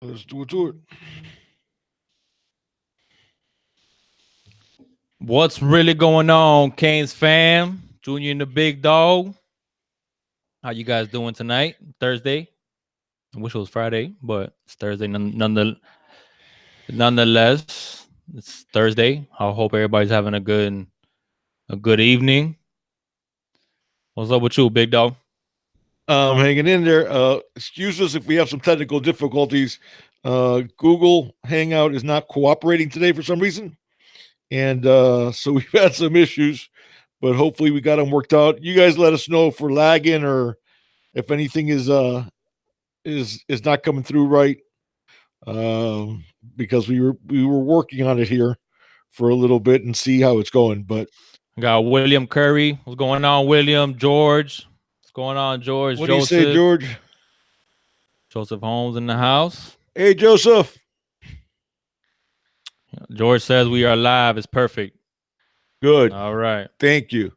Let's do it. What's really going on, Canes fam? Junior and the Big Dog. How you guys doing tonight? Thursday. I wish it was Friday, but it's Thursday nonetheless. It's Thursday. I hope everybody's having a good evening. What's up with you, Big Dog? Hanging in there. Excuse us if we have some technical difficulties. Google Hangout is not cooperating today for some reason, and so we've had some issues. But hopefully, we got them worked out. You guys let us know if we're lagging or if anything is not coming through right. Because we were working on it here for a little bit and see how it's going. But Got William Curry. What's going on, William? George. What's going on, George? what do you say, Joseph. George? Joseph Holmes in the house. Hey, Joseph. George says we are live. It's perfect. Good. All right. Thank you.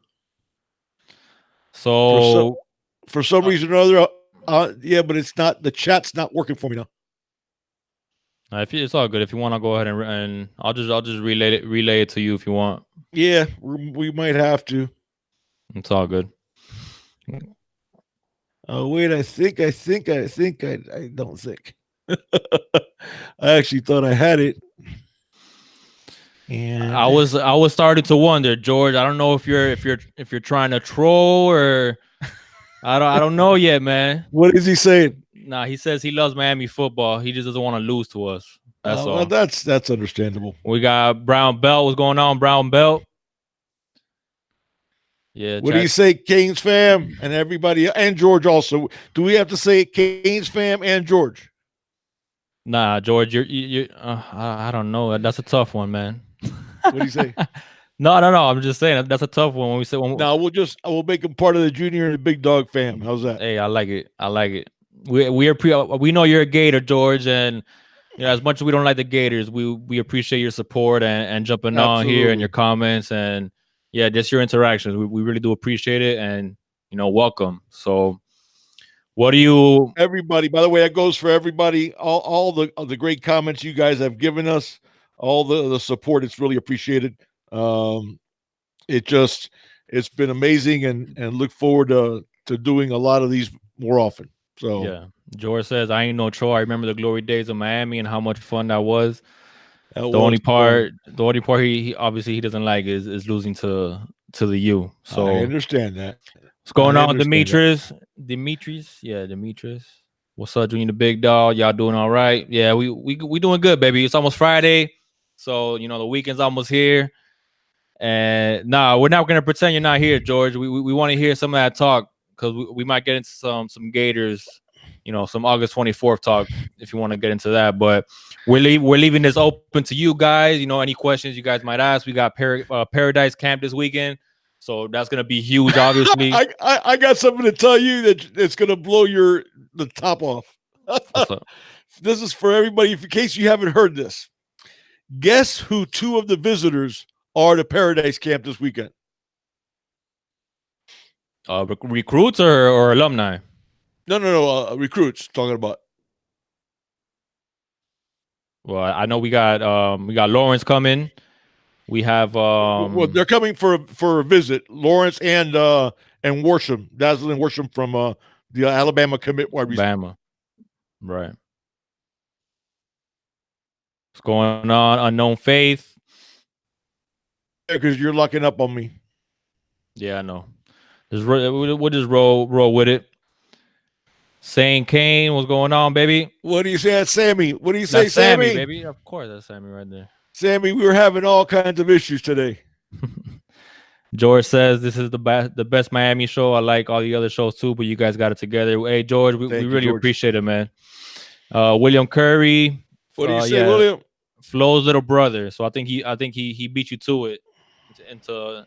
So For some reason or other, yeah, but it's not. The chat's not working for me now. if it's all good. If you want, I'll go ahead and I'll just relay it to you if you want. Yeah, we might have to. It's all good. Oh wait, I don't think. I actually thought I had it. And I was starting to wonder, George. I don't know if you're trying to troll or I don't know yet, man. What is he saying? Nah, he says he loves Miami football. He just doesn't want to lose to us. That's all. Well, that's understandable. We got Brown Belt. What's going on, Brown Belt? Yeah. What do you say, Canes fam, and everybody, and George also? Do we have to say Canes fam and George? Nah, George, you I don't know. That's a tough one, man. What do you say? No. I'm just saying that's a tough one when we say. No, we'll make him part of the Junior and the Big Dog fam. How's that? Hey, I like it. We know you're a Gator, George, and as much as we don't like the Gators, we appreciate your support and jumping on here and your comments and just your interactions. We really do appreciate it and welcome. So, what do you? Everybody, by the way, that goes for everybody. All the great comments you guys have given us, all the support. It's really appreciated. It's been amazing, and look forward to doing a lot of these more often. So yeah, George says I ain't no troll. I remember the glory days of Miami and how much fun that was. The only part he obviously he doesn't like is losing to the U. So I understand that. What's going on, Demetrius? Demetrius. What's up, Junior the Big Dog? Y'all doing all right? Yeah, we doing good, baby. It's almost Friday, so the weekend's almost here. And we're not gonna pretend you're not here, George. We want to hear some of that talk because we might get into some Gators, some August 24th talk if you want to get into that. But we're leaving this open to you guys. Any questions you guys might ask. We got Paradise Camp this weekend. So that's gonna be huge, obviously. I got something to tell you that's gonna blow the top off. This is for everybody. In case you haven't heard this, guess who two of the visitors are to Paradise Camp this weekend? Recruits or alumni? No. Recruits. Talking about. Well, I know we got Lawrence coming. We have well, they're coming for a visit. Lawrence and Worsham, Dazzling Worsham from the Alabama commit wide receiver. Alabama, right? What's going on, Unknown Faith? Because you're locking up on me. Yeah, I know. We'll just roll with it. Saying Kane, what's going on, baby? What do you say, that's Sammy? What do you say, Sammy? Baby? Of course, that's Sammy right there. Sammy, we were having all kinds of issues today. George says this is the best Miami show. I like all the other shows too, but you guys got it together. Hey, George, we really appreciate it, man. William Curry. What do you say, William? Flo's little brother. So I think he beat you to it into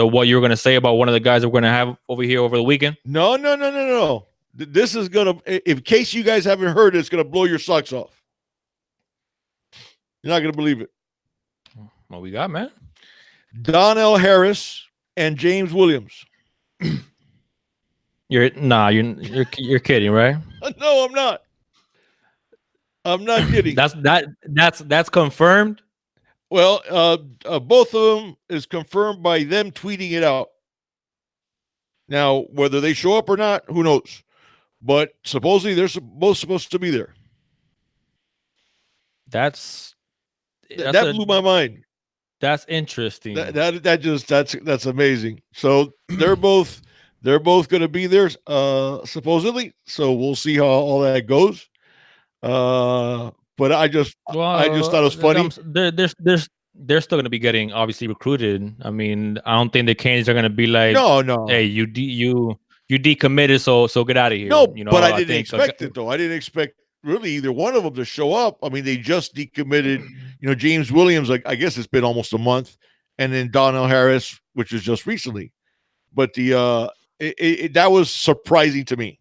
what you were gonna say about one of the guys that we're gonna have over here over the weekend. No. This is gonna, in case you guys haven't heard, it's gonna blow your socks off. You're not gonna believe it. What we got, man? Donnell Harris and James Williams. You're kidding, right? No, I'm not. I'm not kidding. That's confirmed. Well, both of them is confirmed by them tweeting it out. Now, whether they show up or not, who knows? But supposedly they're both supposed to be there. That's That blew my mind. That's interesting. That's amazing. So they're both going to be there supposedly. So we'll see how all that goes. But I just thought it was funny. They're still going to be getting obviously recruited. I mean, I don't think the Canes are going to be like, No. hey, you decommitted, so get out of here. No, You know, but I I didn't think expect it though. I didn't expect really either one of them to show up. I mean, they just decommitted. James Williams. Like I guess it's been almost a month, and then Donnell Harris, which is just recently. But that was surprising to me.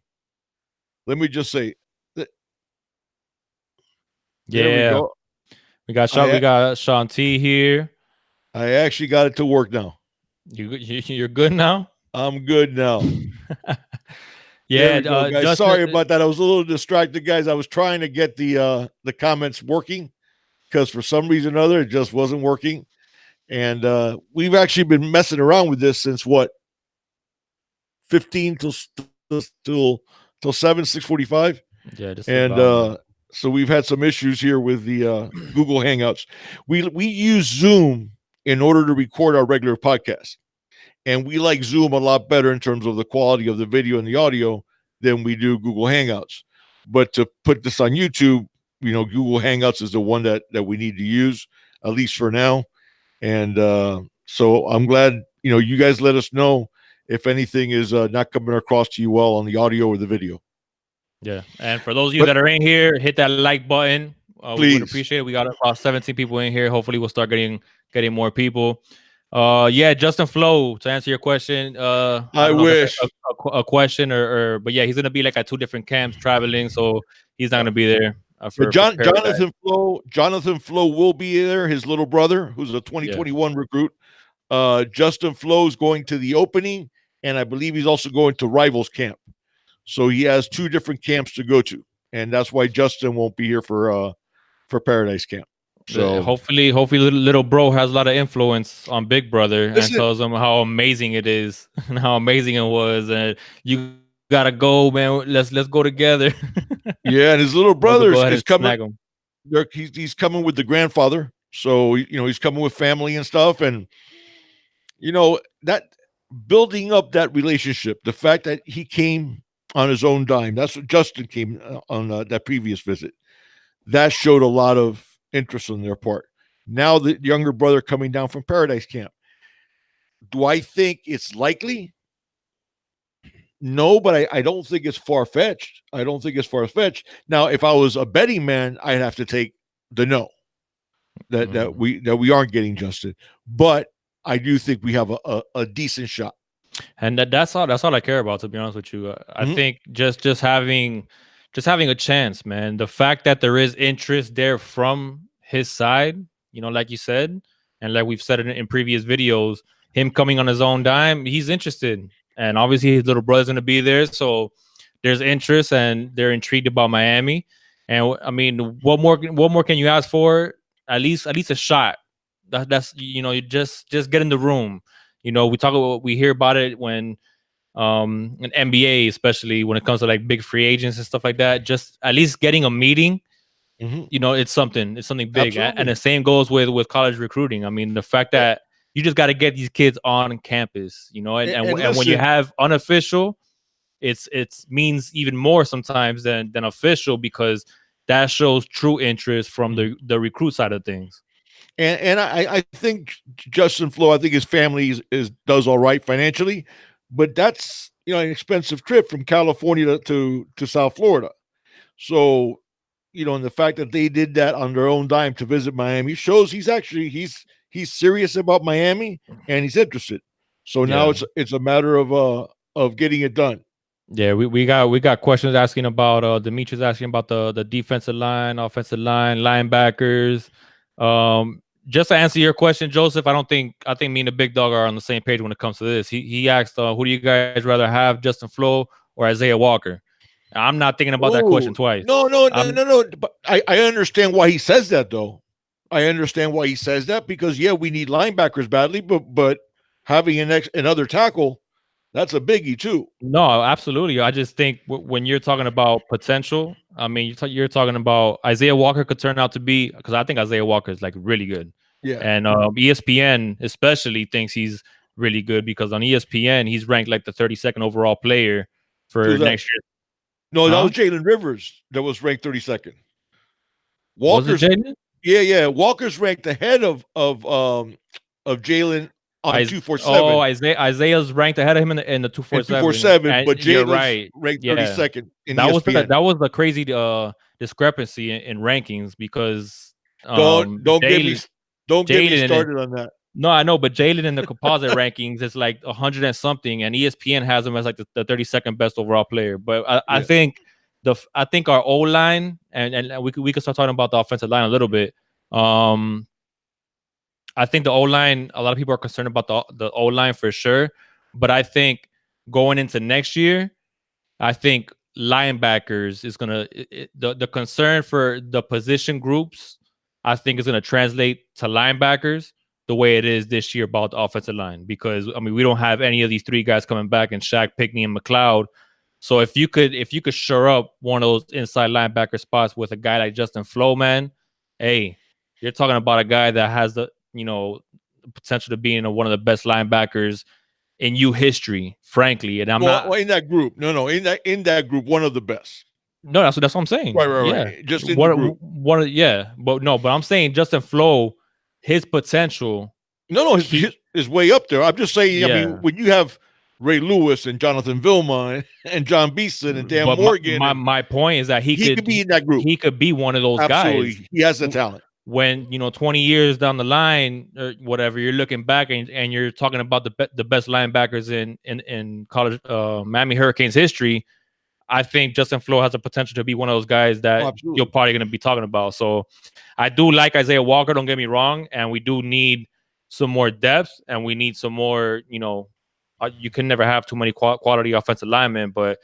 Let me just say, there we yeah, go. we got Sean T here. I actually got it to work now. You're good now. I'm good now. Yeah, there we go, guys. Justin, Sorry about that. I was a little distracted, guys. I was trying to get the comments working because for some reason or other it just wasn't working. And we've actually been messing around with this since what 15 till 7 6:45. Yeah, just and about. So we've had some issues here with the Google Hangouts. We use Zoom in order to record our regular podcast, and we like Zoom a lot better in terms of the quality of the video and the audio than we do Google Hangouts. But to put this on YouTube, Google Hangouts is the one that we need to use, at least for now. And so I'm glad you guys let us know if anything is not coming across to you well on the audio or the video. Yeah, and for those of you that are in here, hit that like button. We would Please. appreciate it. We got about 17 people in here. Hopefully, we'll start getting more people. Yeah, Justin Flo, to answer your question. I don't know wish if that's a question but yeah, he's gonna be like at 2 different camps traveling, so he's not gonna be there. For Jonathan Flo will be there. His little brother, who's a 2021 recruit. Justin Flo is going to the opening, and I believe he's also going to Rivals camp. So he has 2 different camps to go to, and that's why Justin won't be here for Paradise Camp. So hopefully little bro has a lot of influence on Big Brother and tells him how amazing it is and how amazing it was, and you gotta go, man. Let's go together. Yeah, and his little brother is coming. He's coming with the grandfather, so he's coming with family and stuff, and that building up that relationship. The fact that he came on his own dime. That's what Justin came on that previous visit. That showed a lot of interest on their part. Now the younger brother coming down from Paradise Camp. Do I think it's likely? No, but I don't think it's far-fetched. Now, if I was a betting man, I'd have to take the no. That we aren't getting Justin. But I do think we have a decent shot. And that's all I care about, to be honest with you. I think just having a chance, man. The fact that there is interest there from his side, like you said, and like we've said it in previous videos, him coming on his own dime, he's interested. And obviously his little brother's going to be there. So there's interest and they're intrigued about Miami. And I mean, what more can you ask for? At least a shot. That's you just get in the room. We hear about it when an NBA, especially when it comes to like big free agents and stuff like that, just at least getting a meeting, it's something big. Absolutely. And the same goes with college recruiting. I mean, the fact that you just got to get these kids on campus, and when you have unofficial, it's means even more sometimes than official, because that shows true interest from the recruit side of things. And I think Justin Flo, I think his family does all right financially, but that's an expensive trip from California to South Florida. So, and the fact that they did that on their own dime to visit Miami shows he's serious about Miami and he's interested. So now it's a matter of getting it done. Yeah, we got questions asking about Demetrius asking about the defensive line, offensive line, linebackers. Just to answer your question, Joseph, I think me and the big dog are on the same page when it comes to this. He asked, who do you guys rather have, Justin Flo or Isaiah Walker? I'm not thinking about that question Oh, twice. no, no, no, I'm no, no. But I understand why he says that, though. I understand why he says that because yeah, we need linebackers badly, but having another tackle, that's a biggie too. No, absolutely. I just think when you're talking about potential, I mean, you're talking about Isaiah Walker could turn out to be, because I think Isaiah Walker is like really good, Yeah, and ESPN especially thinks he's really good because on ESPN he's ranked like the 32nd overall player for who's that? next year. No, that Huh? was Jalen Rivers that was ranked 32nd. Was it Walker's Jaden? yeah. Walker's ranked ahead of Jalen on 247 Isaiah's ranked ahead of him in the and 247, 247, and but you're Jalen's right. ranked Yeah, 32nd in ESPN. that was the crazy discrepancy in rankings because Don't don't get me Jalen don't get me Jalen started on that. No, I know, but Jalen in the composite rankings is like 100 and something, and ESPN has him as like the 32nd best overall player. But I Yeah, think I think our O line and we could start talking about the offensive line a little bit. Um, I think the O line, a lot of people are concerned about the O line for sure, but I think going into next year, I think linebackers is gonna the concern for the position groups. I think is gonna translate to linebackers the way it is this year about the offensive line because I mean we don't have any of these three guys coming back and Shaq, Pickney, and McLeod. So if you could shore up one of those inside linebacker spots with a guy like Justin Flo, man, hey, you're talking about a guy that has the potential to be one of the best linebackers in U history, frankly. And I'm well, not in that group, no, in that group, one of the best. No, that's what I'm saying. Yeah. Just in the group. Yeah, but I'm saying Justin Flo, his potential, No, he his way up there. I'm just saying. I mean, yeah. when you have Ray Lewis and Jonathan Vilma and John Beeson and Dan But Morgan, and my point is that he could be in that group. he could be one of those guys Absolutely, he has the talent. when 20 years down the line or whatever, you're looking back and you're talking about the best linebackers in college Miami Hurricanes history. I think Justin Flo has the potential to be one of those guys Oh, that you're absolutely. probably going to be talking about. So I do like Isaiah Walker, don't get me wrong. And we do need some more depth and we need some more, you can never have too many quality offensive linemen, but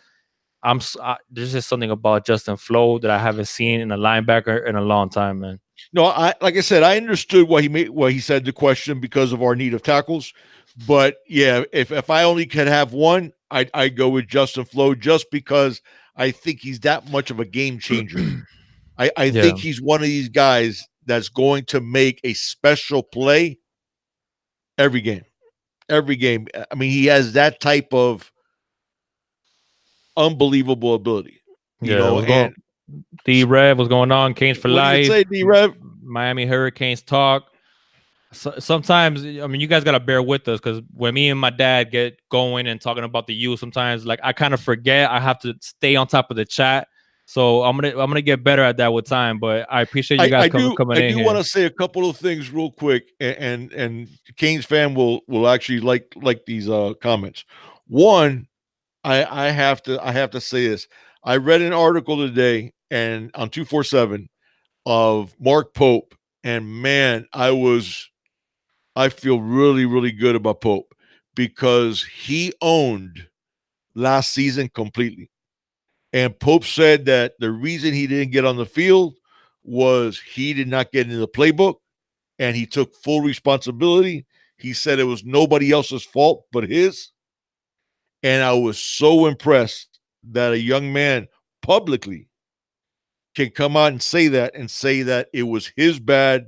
there's just something about Justin Flo that I haven't seen in a linebacker in a long time, man. No, like I said, I understood why he said the question because of our need of tackles. But yeah, if I only could have one, I'd go with Justin Flo just because I think he's that much of a game changer. I Yeah. think he's one of these guys that's going to make a special play every game. Every game. I mean, he has that type of unbelievable ability, Yeah. What's going and D Rev, what's going on? Canes for what do you life. say, D-Rev? Miami Hurricanes talk. Sometimes I mean you guys gotta bear with us because when me and my dad get going and talking about the U, sometimes like I kind of forget. I have to stay on top of the chat, so I'm gonna get better at that with time. But I appreciate you guys coming I in do here. want to say a couple of things real quick, and Canes fan will actually like these comments. One, I have to say this. I read an article today and on 247 of Mark Pope, and man, I feel really good about Pope because he owned last season completely. And Pope said that the reason he didn't get on the field was he did not get into the playbook and he took full responsibility. He said it was nobody else's fault but his. And I was so impressed that a young man publicly can come out and say that it was his bad.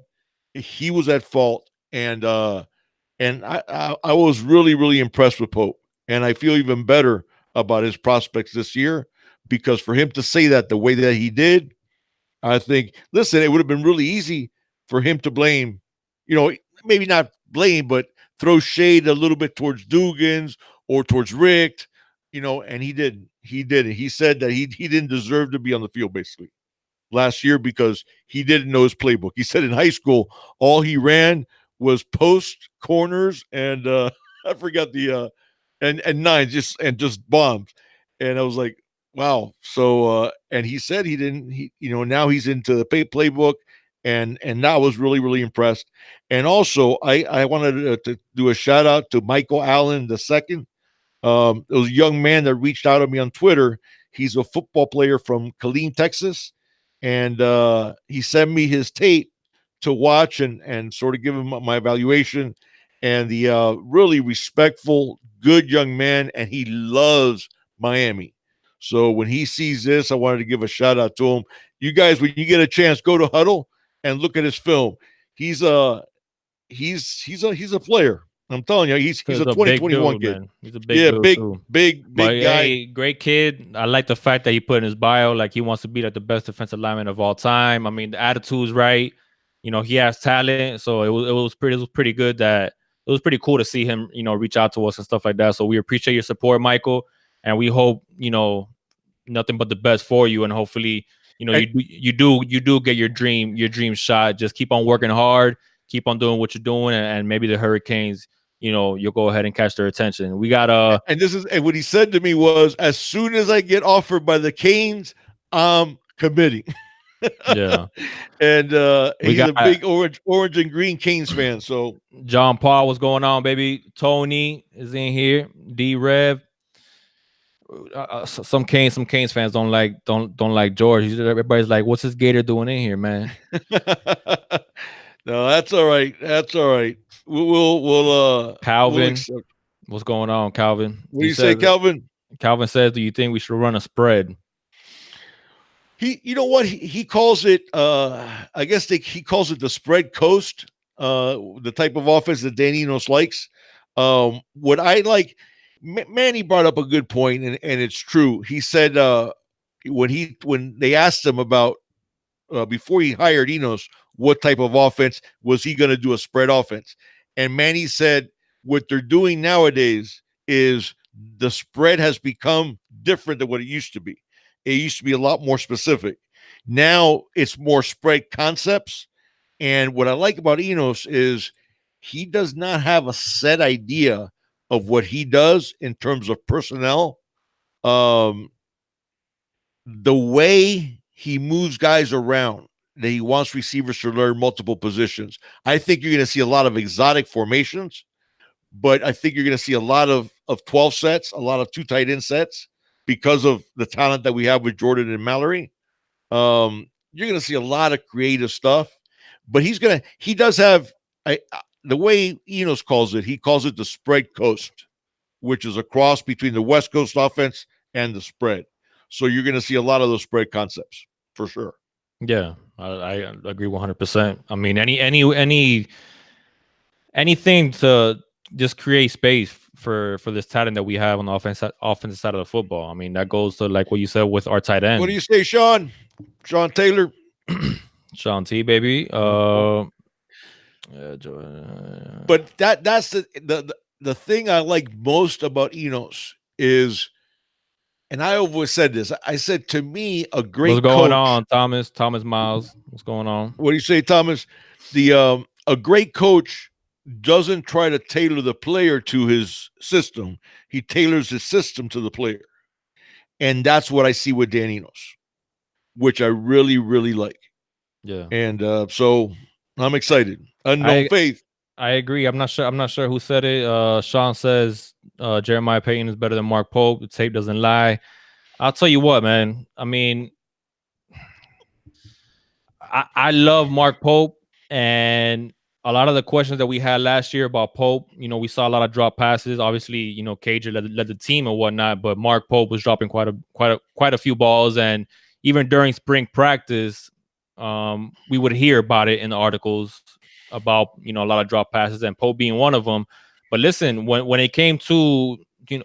He was at fault. And I was really impressed with Pope. And I feel even better about his prospects this year because for him to say that the way that he did, I think, listen, it would have been really easy for him to blame, maybe not blame, but throw shade a little bit towards Dugans or towards Rick, and he didn't. He didn't. He said that he didn't deserve to be on the field basically last year because he didn't know his playbook. He said in high school, all he ran was post corners and I forgot the and nines just bombs. And I was like, wow. So and he said he didn't now he's into the playbook and I was really impressed. And also I wanted to do a shout out to Michael Allen II. It was a young man that reached out to me on Twitter. He's a football player from Killeen, Texas, and he sent me his tape to watch and sort of give him my evaluation. And the really respectful, good young man, and he loves Miami. So when he sees this, I wanted to give a shout out to him. You guys, when you get a chance, go to Huddle and look at his film. He's a he's a player. I'm telling you, he's He's a a big 2021 dude, kid. man. He's a big Yeah, dude big, too. But big guy. hey, great kid. I like the fact that he put in his bio like he wants to be like the best defensive lineman of all time. I mean, the attitude's right. You know, he has talent, so it was pretty good that it was pretty cool to see him, reach out to us and stuff like that. So we appreciate your support, Michael, and we hope, nothing but the best for you, and hopefully, And, you do get your dream shot. Just keep on working hard, keep on doing what you're doing, and maybe the Hurricanes, you'll go ahead and catch their attention. We got and what he said to me was, as soon as I get offered by the Canes, I'm committing. yeah, And we he's got a big orange and green Canes fan. So John Paul. What's going on, baby? Tony is in here. D Rev. Some Canes fans don't like George. Everybody's like, "What's this Gator doing in here, man?" no, that's all right. That's all right. We'll Calvin, accept. what's going on, Calvin? What do He you say, says, Calvin? Calvin says, "Do you think we should run a spread?" You know what he calls it? I guess he calls it the spread coast. The type of offense that Dan Enos likes. What I like, Manny brought up a good point, and it's true. He said when they asked him about before he hired Enos, what type of offense was he going to do? A spread offense, and Manny said what they're doing nowadays is the spread has become different than what it used to be. It used to be a lot more specific. Now it's more spread concepts. And what I like about Enos is he does not have a set idea of what he does in terms of personnel. Um, the way he moves guys around, that he wants receivers to learn multiple positions. I think you're going to see a lot of exotic formations, but I think you're going to see a lot of 12 sets, a lot of two tight end sets because of the talent that we have with Jordan and Mallory. You're going to see a lot of creative stuff, but he does have the way Enos calls it, he calls it the spread coast, which is a cross between the West Coast offense and the spread. So you're going to see a lot of those spread concepts for sure. Yeah, I agree 100%. I mean, anything to just create space for this talent that we have on the offensive side of the football. I mean, that goes to like what you said with our tight ends. What do you say, Sean? Sean Taylor? Sean T, baby. But that's the thing I like most about Enos is, and I always said this. I said, to me, a great what's going coach. on, Thomas? Thomas Miles. What's going on? What do you say, Thomas? The a great coach doesn't try to tailor the player to his system. He tailors his system to the player, and that's what I see with Dan Enos, which I really, really like. Yeah, And so I'm excited. Unknown faith. I agree. I'm not sure who said it. Sean says Jeremiah Payton is better than Mark Pope. The tape doesn't lie. I'll tell you what, man. I mean, I love Mark Pope, and a lot of the questions that we had last year about Pope, we saw a lot of drop passes. Obviously, Cager led the team and whatnot, but Mark Pope was dropping quite a few balls, and even during spring practice, we would hear about it in the articles about a lot of drop passes and Pope being one of them. But listen, when it came to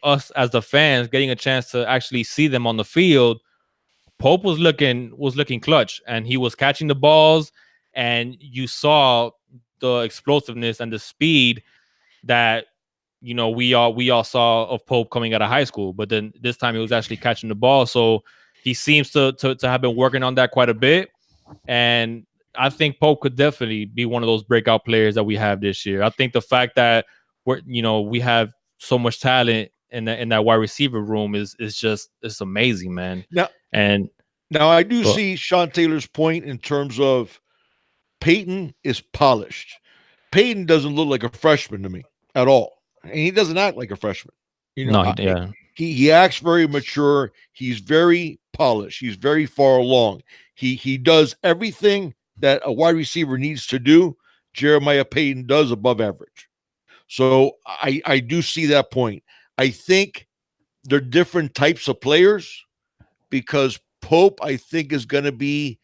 us as the fans getting a chance to actually see them on the field, Pope was looking clutch, and he was catching the balls, and you saw the explosiveness and the speed that we all saw of Pope coming out of high school. But then this time he was actually catching the ball, so he seems to have been working on that quite a bit. And I think Pope could definitely be one of those breakout players that we have this year. I think the fact that we have so much talent in that wide receiver room is just it's amazing, man. Now I do see Sean Taylor's point in terms of Peyton is polished. Peyton doesn't look like a freshman to me at all, and he doesn't act like a freshman. Yeah. He acts very mature. He's very polished. He's very far along. He does everything that a wide receiver needs to do. Jeremiah Payton does above average. So I do see that point. I think they're different types of players because Pope, I think, is going to be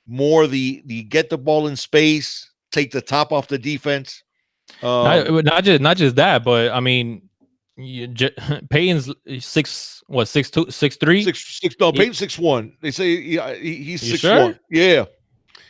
more the get the ball in space, take the top off the defense. Not just that, but I mean, Payton's six two, 6'3"? No, He, Payton's 6'1". They say he's you 6'1". sure? Yeah.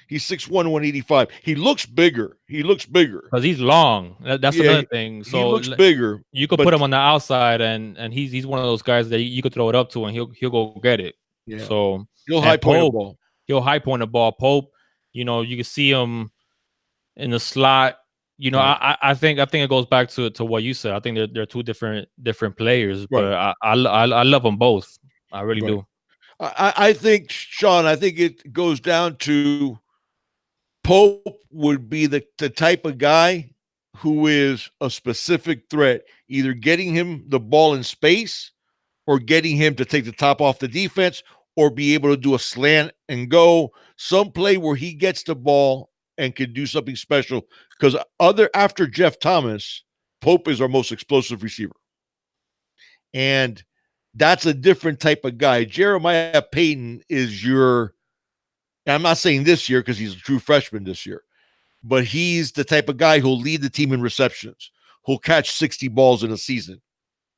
He's 6'1", 185. He looks bigger. He looks bigger. Because he's long. That's Yeah, another thing. he So looks bigger, you could put but him on the outside, and he's one of those guys that you could throw it up to, and he'll go get it. yeah, So he'll high and point a Pope, ball. he'll high point the ball. Pope, you can see him in the slot. Right. I think it goes back to what you said. I think they're two different players, Right. but I love them both. I really Right. do. I think, Sean, I think it goes down to Pope would be the type of guy who is a specific threat, either getting him the ball in space or getting him to take the top off the defense or be able to do a slant and go some play where he gets the ball and can do something special. Because after Jeff Thomas, Pope is our most explosive receiver. And that's a different type of guy. Jeremiah Payton is I'm not saying this year because he's a true freshman this year, but he's the type of guy who'll lead the team in receptions, who'll catch 60 balls in a season.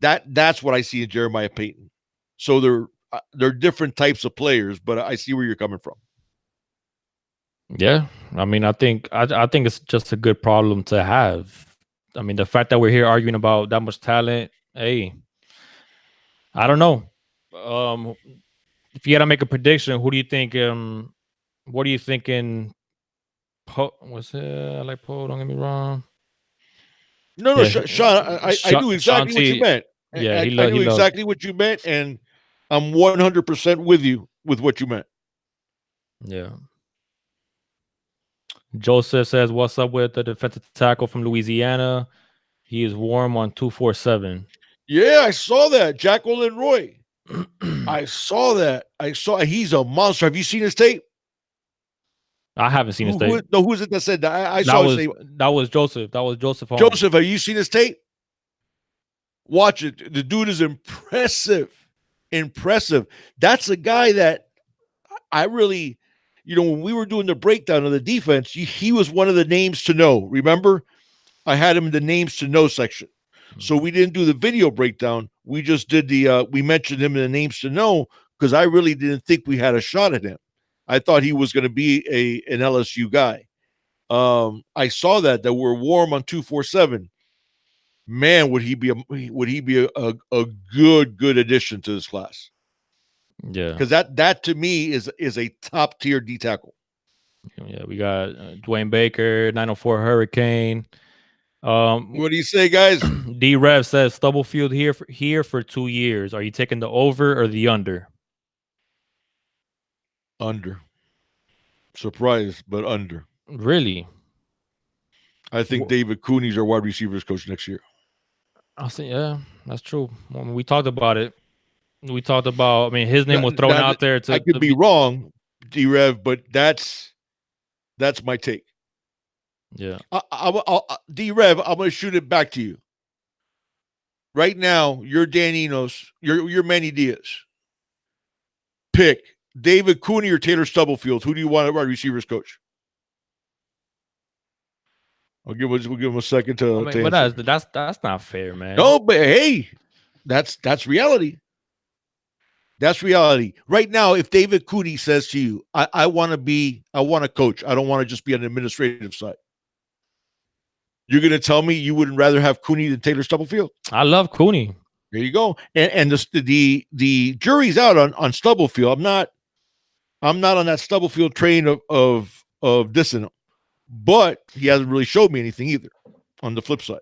That's what I see in Jeremiah Payton. So they're different types of players, but I see where you're coming from. Yeah, I mean, I think it's just a good problem to have. I mean, the fact that we're here arguing about that much talent, hey, I don't know. If you had to make a prediction, who do you think? What are you thinking? What's it? I like Poe. Don't get me wrong. No, Yeah, Sean, I knew Sean exactly what you T. meant. Yeah, I he knew loves. exactly what you meant, and I'm 100% with you with what you meant. Yeah. Joseph says, "What's up with the defensive tackle from Louisiana? He is warm on 247." Yeah, I saw that. Jacqueline Roy. I saw that. He's a monster. Have you seen his tape? I haven't seen his tape. Who is it that said that? I saw his tape. That was Joseph. That was Joseph Holmes. Joseph, have you seen his tape? Watch it. The dude is impressive. Impressive. That's a guy that I really, when we were doing the breakdown of the defense, he was one of the names to know. Remember? I had him in the names to know section. So we didn't do the video breakdown. We just did we mentioned him in the names to know because I really didn't think we had a shot at him. I thought he was going to be an LSU guy. I saw that we're warm on 247. Man, would he be a good addition to this class? Yeah, because that to me is a top tier D tackle. Yeah, we got Dwayne Baker, 904 Hurricane. What do you say, guys? D Rev says Stubblefield here for 2 years. Are you taking the over or the under? Under. Surprised, but under. Really? I think David Cooney's our wide receivers coach next year. I'll say, yeah, that's true. When we talked about it, I mean, his name was thrown out there. I could be wrong, D-Rev, but that's my take. Yeah. D-Rev, I'm going to shoot it back to you. Right now, you're Dan Enos. You're Manny Diaz. Pick David Cooney or Taylor Stubblefield. Who do you want at wide receivers coach? We'll give him a second to but answer. that's not fair, man. No, but hey, that's reality. That's reality. Right now, if David Cooney says to you, I want to coach. I don't want to just be on the administrative side. You're going to tell me you wouldn't rather have Cooney than Taylor Stubblefield? I love Cooney. There you go. And the jury's out on Stubblefield. I'm not on that Stubblefield train of dissing him, but he hasn't really showed me anything either. On the flip side,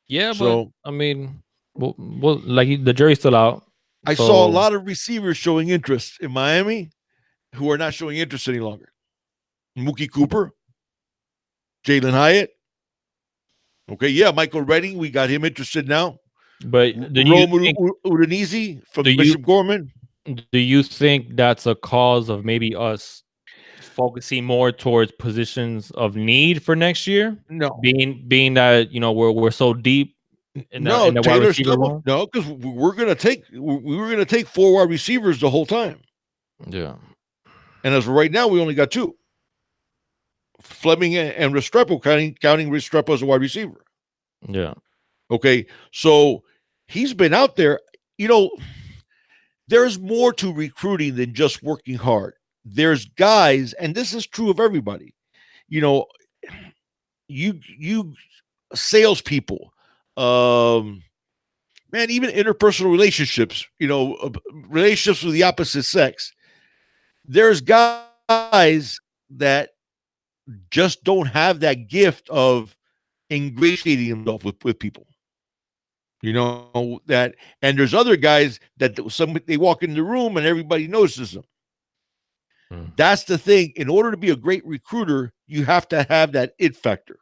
yeah. So, but I mean, well, like the jury's still out. I saw a lot of receivers showing interest in Miami who are not showing interest any longer. Mookie Cooper, Jalen Hyatt. Okay, yeah, Michael Redding, we got him interested now. But Rome Udinese do from you Bishop Gorman. do you think that's a cause of maybe us focusing more towards positions of need for next year? No, Being that we're so deep no, in the wide Taylor receiver Stubble. room. No, because we were gonna take 4 wide receivers the whole time, Yeah. and as of right now, we only got 2. Fleming and Restrepo, counting Restrepo as a wide receiver. Yeah. Okay, so he's been out there. You know, there's more to recruiting than just working hard. There's guys, and this is true of everybody. You know, you salespeople, man, even interpersonal relationships. Relationships with the opposite sex. There's guys that just don't have that gift of ingratiating himself with people. That, and there's other guys that they walk in the room and everybody notices them. That's the thing. In order to be a great recruiter, you have to have that it factor.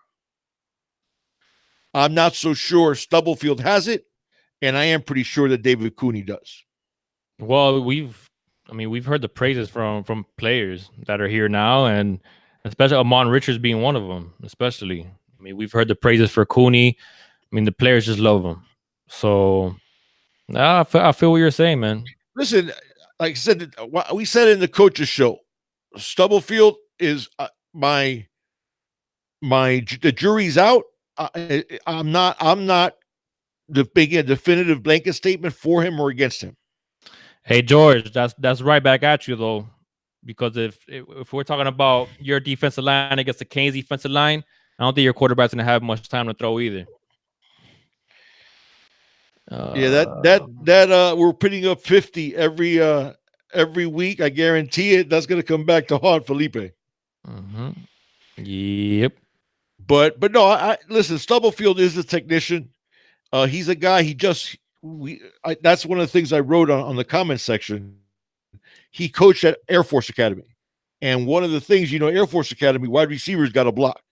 I'm not so sure Stubblefield has it, and I am pretty sure that David Cooney does. Well, we've heard the praises from players that are here now, and especially Amon Richards being one of them. Especially, we've heard the praises for Cooney. The players just love him. So, I feel what you're saying, man. Listen, like I said, we said in the coaches show, Stubblefield is the jury's out. I'm not making a definitive blanket statement for him or against him. Hey George, that's right back at you though, because if we're talking about your defensive line against the Canes defensive line, I don't think your quarterback's gonna have much time to throw either. We're putting up 50 every week. I guarantee it. That's going to come back to haunt Felipe. Mm-hmm. Yep. But no, I listen. Stubblefield is a technician. He's a guy. That's one of the things I wrote on the comment section. He coached at Air Force Academy, and one of the things, Air Force Academy wide receivers got a block.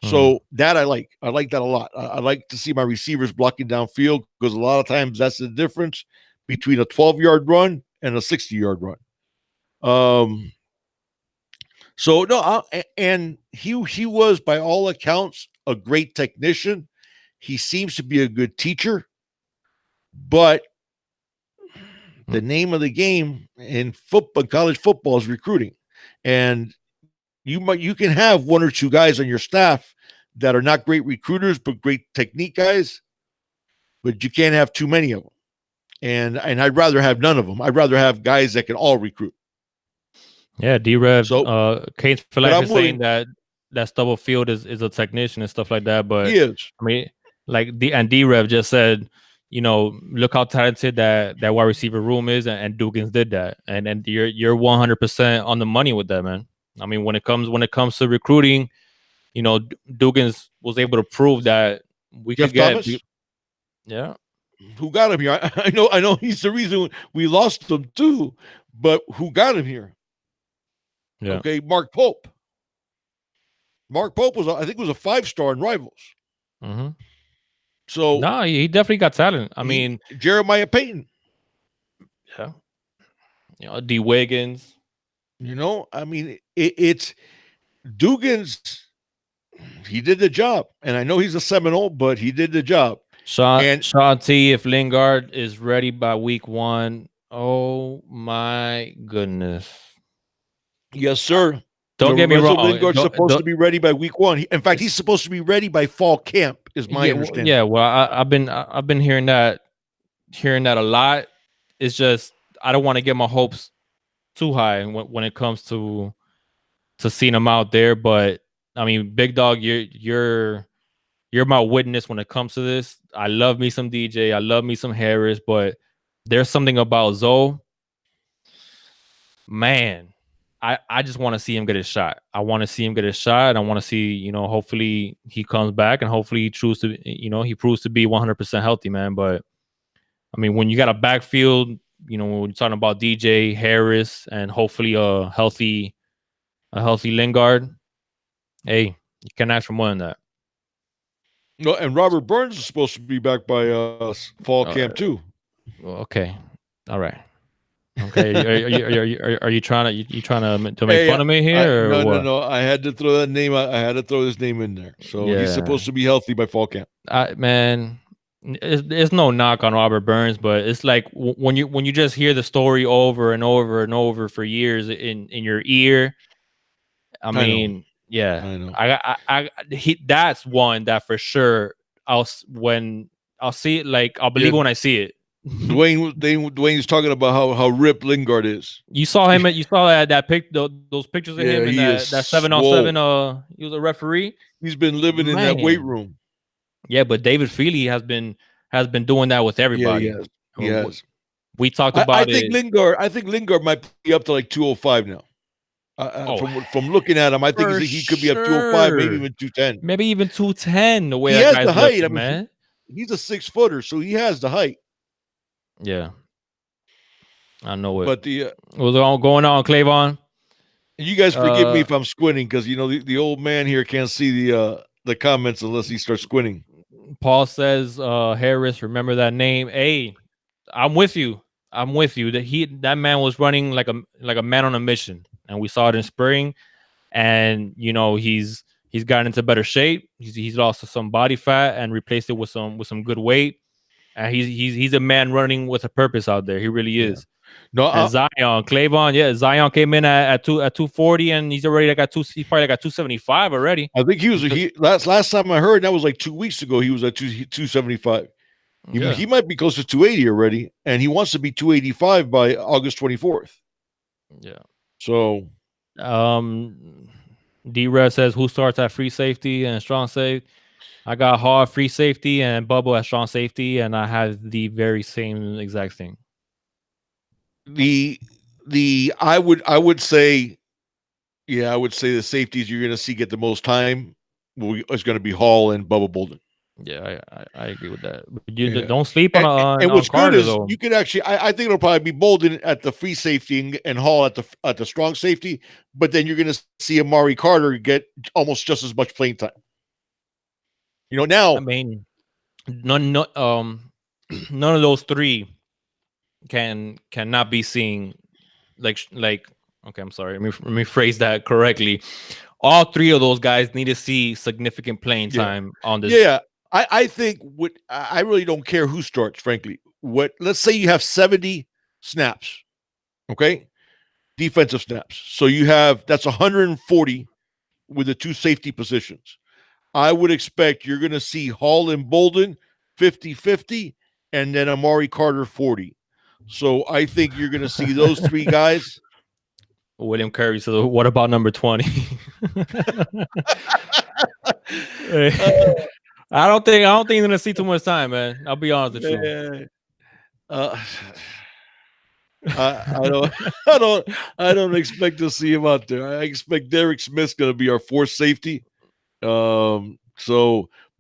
So that I like that a lot. I like to see my receivers blocking downfield, because a lot of times that's the difference between a 12-yard run and a 60-yard run. So no, and he was, by all accounts, a great technician. He seems to be a good teacher, but the name of the game in football, college football, is recruiting, and you can have 1 or 2 guys on your staff that are not great recruiters but great technique guys, but you can't have too many of them. And I'd rather have none of them. I'd rather have guys that can all recruit. Yeah, D-Rev, Kate's for life is saying that Stubblefield is a technician and stuff like that, but he is. D-Rev just said, look how talented that wide receiver room is, and Dugans did that, and you're 100% on the money with that, man. When it comes to recruiting, Dugans was able to prove that we Jeff could get Thomas? Yeah. Who got him here? I know he's the reason we lost him too, but who got him here? Yeah. Okay, Mark Pope. Mark Pope was a 5-star in Rivals. Mm-hmm. So no, he definitely got talent. Jeremiah Payton. Yeah. D. Wiggins. It's Dugans. He did the job, and I know he's a Seminole, but he did the job. Sean T, if Lingard is ready by week 1, oh my goodness. Yes, sir. Don't get me wrong. Lingard's supposed to be ready by week 1. In fact, he's supposed to be ready by fall camp, is my understanding. Yeah, well, I've been hearing that a lot. It's just I don't want to get my hopes too high when it comes to seeing him out there. But Big Dog, you're my witness when it comes to this. I love me some DJ. I love me some Harris, but there's something about Zoe. Man, I just want to see him get a shot. I want to see him get a shot. I want to see, hopefully he comes back and hopefully he proves to be 100% healthy, man. But when you got a backfield, when you're talking about DJ Harris and hopefully a healthy Lingard, hey, you can't ask for more than that. No, and Robert Burns is supposed to be back by fall camp Uh, too. okay, all right. Okay, are you trying to you trying to make Hey, fun of me here or what? no. I had to throw that name out. I had to throw his name in there. So he's Yeah, supposed to be healthy by fall camp. man, it's no knock on Robert Burns, but it's like when you just hear the story over and over and over for years in your ear. I I know. mean, yeah, I know. that's one that for sure when I'll see it, like I'll Yeah, believe it when I see it. Dwayne's talking about how ripped Lingard is. You saw him. You saw those pictures of Yeah, him in he is that 7-on-7. swole. He was a referee. He's been living in that weight Man, room. yeah, but David Feely has been doing that with Yeah, he everybody. has. He Uh, has. We talked I about think it. Lingard might be up to like 205 now. Oh, From looking at him, I think for he could be up 205, maybe sure. even 210. Maybe even 210. The way He that has guy's the height. I lifting, mean, man. he's a 6-footer, so he has the height. Yeah, I know it. But the What's all going on, Clavon? you guys forgive me Uh, if I'm squinting because the old man here can't see the comments unless he starts squinting. Paul says, Harris, remember that name. Hey, I'm with you. I'm with you. That man was running like a man on a mission, and we saw it in spring. And he's gotten into better shape. He's lost some body fat and replaced it with some good weight. And he's a man running with a purpose out there. He really Yeah. is. No, And Zion, Clavon, yeah, Zion came in at 240, and he's already like at two. He's probably like at 275 already. I think he last time I heard that was like 2 weeks ago. He was at 275. Yeah. He might be close to 280 already, and he wants to be 285 by August 24th. Yeah. So D-Red says who starts at free safety and strong safety. I got hard free safety and Bubble at strong safety, and I have the very same exact thing. I would say, yeah, I would say the safeties you're going to see get the most time is going to be Hall and Bubba Bolden. Yeah, I agree with that. But you don't sleep on what's good Carter is though. you could actually, I think it'll probably be Bolden at the free safety and Hall at the strong safety, but then you're going to see Amari Carter get almost just as much playing time. Now I mean, none of those three cannot be seen like. Okay, I'm sorry. Let me phrase that correctly. All three of those guys need to see significant playing time on this. Yeah, I think I really don't care who starts. Frankly, let's say you have 70 snaps, okay, defensive snaps. So that's 140 with the two safety positions. I would expect you're going to see Hall and Bolden 50-50, and then Amari Carter 40. So I think you're going to see those three guys. William Curry. So what about number 20? I don't think you're gonna see too much time, man. I'll be honest with you. I don't expect to see him out there. I expect Derek Smith's going to be our fourth safety. But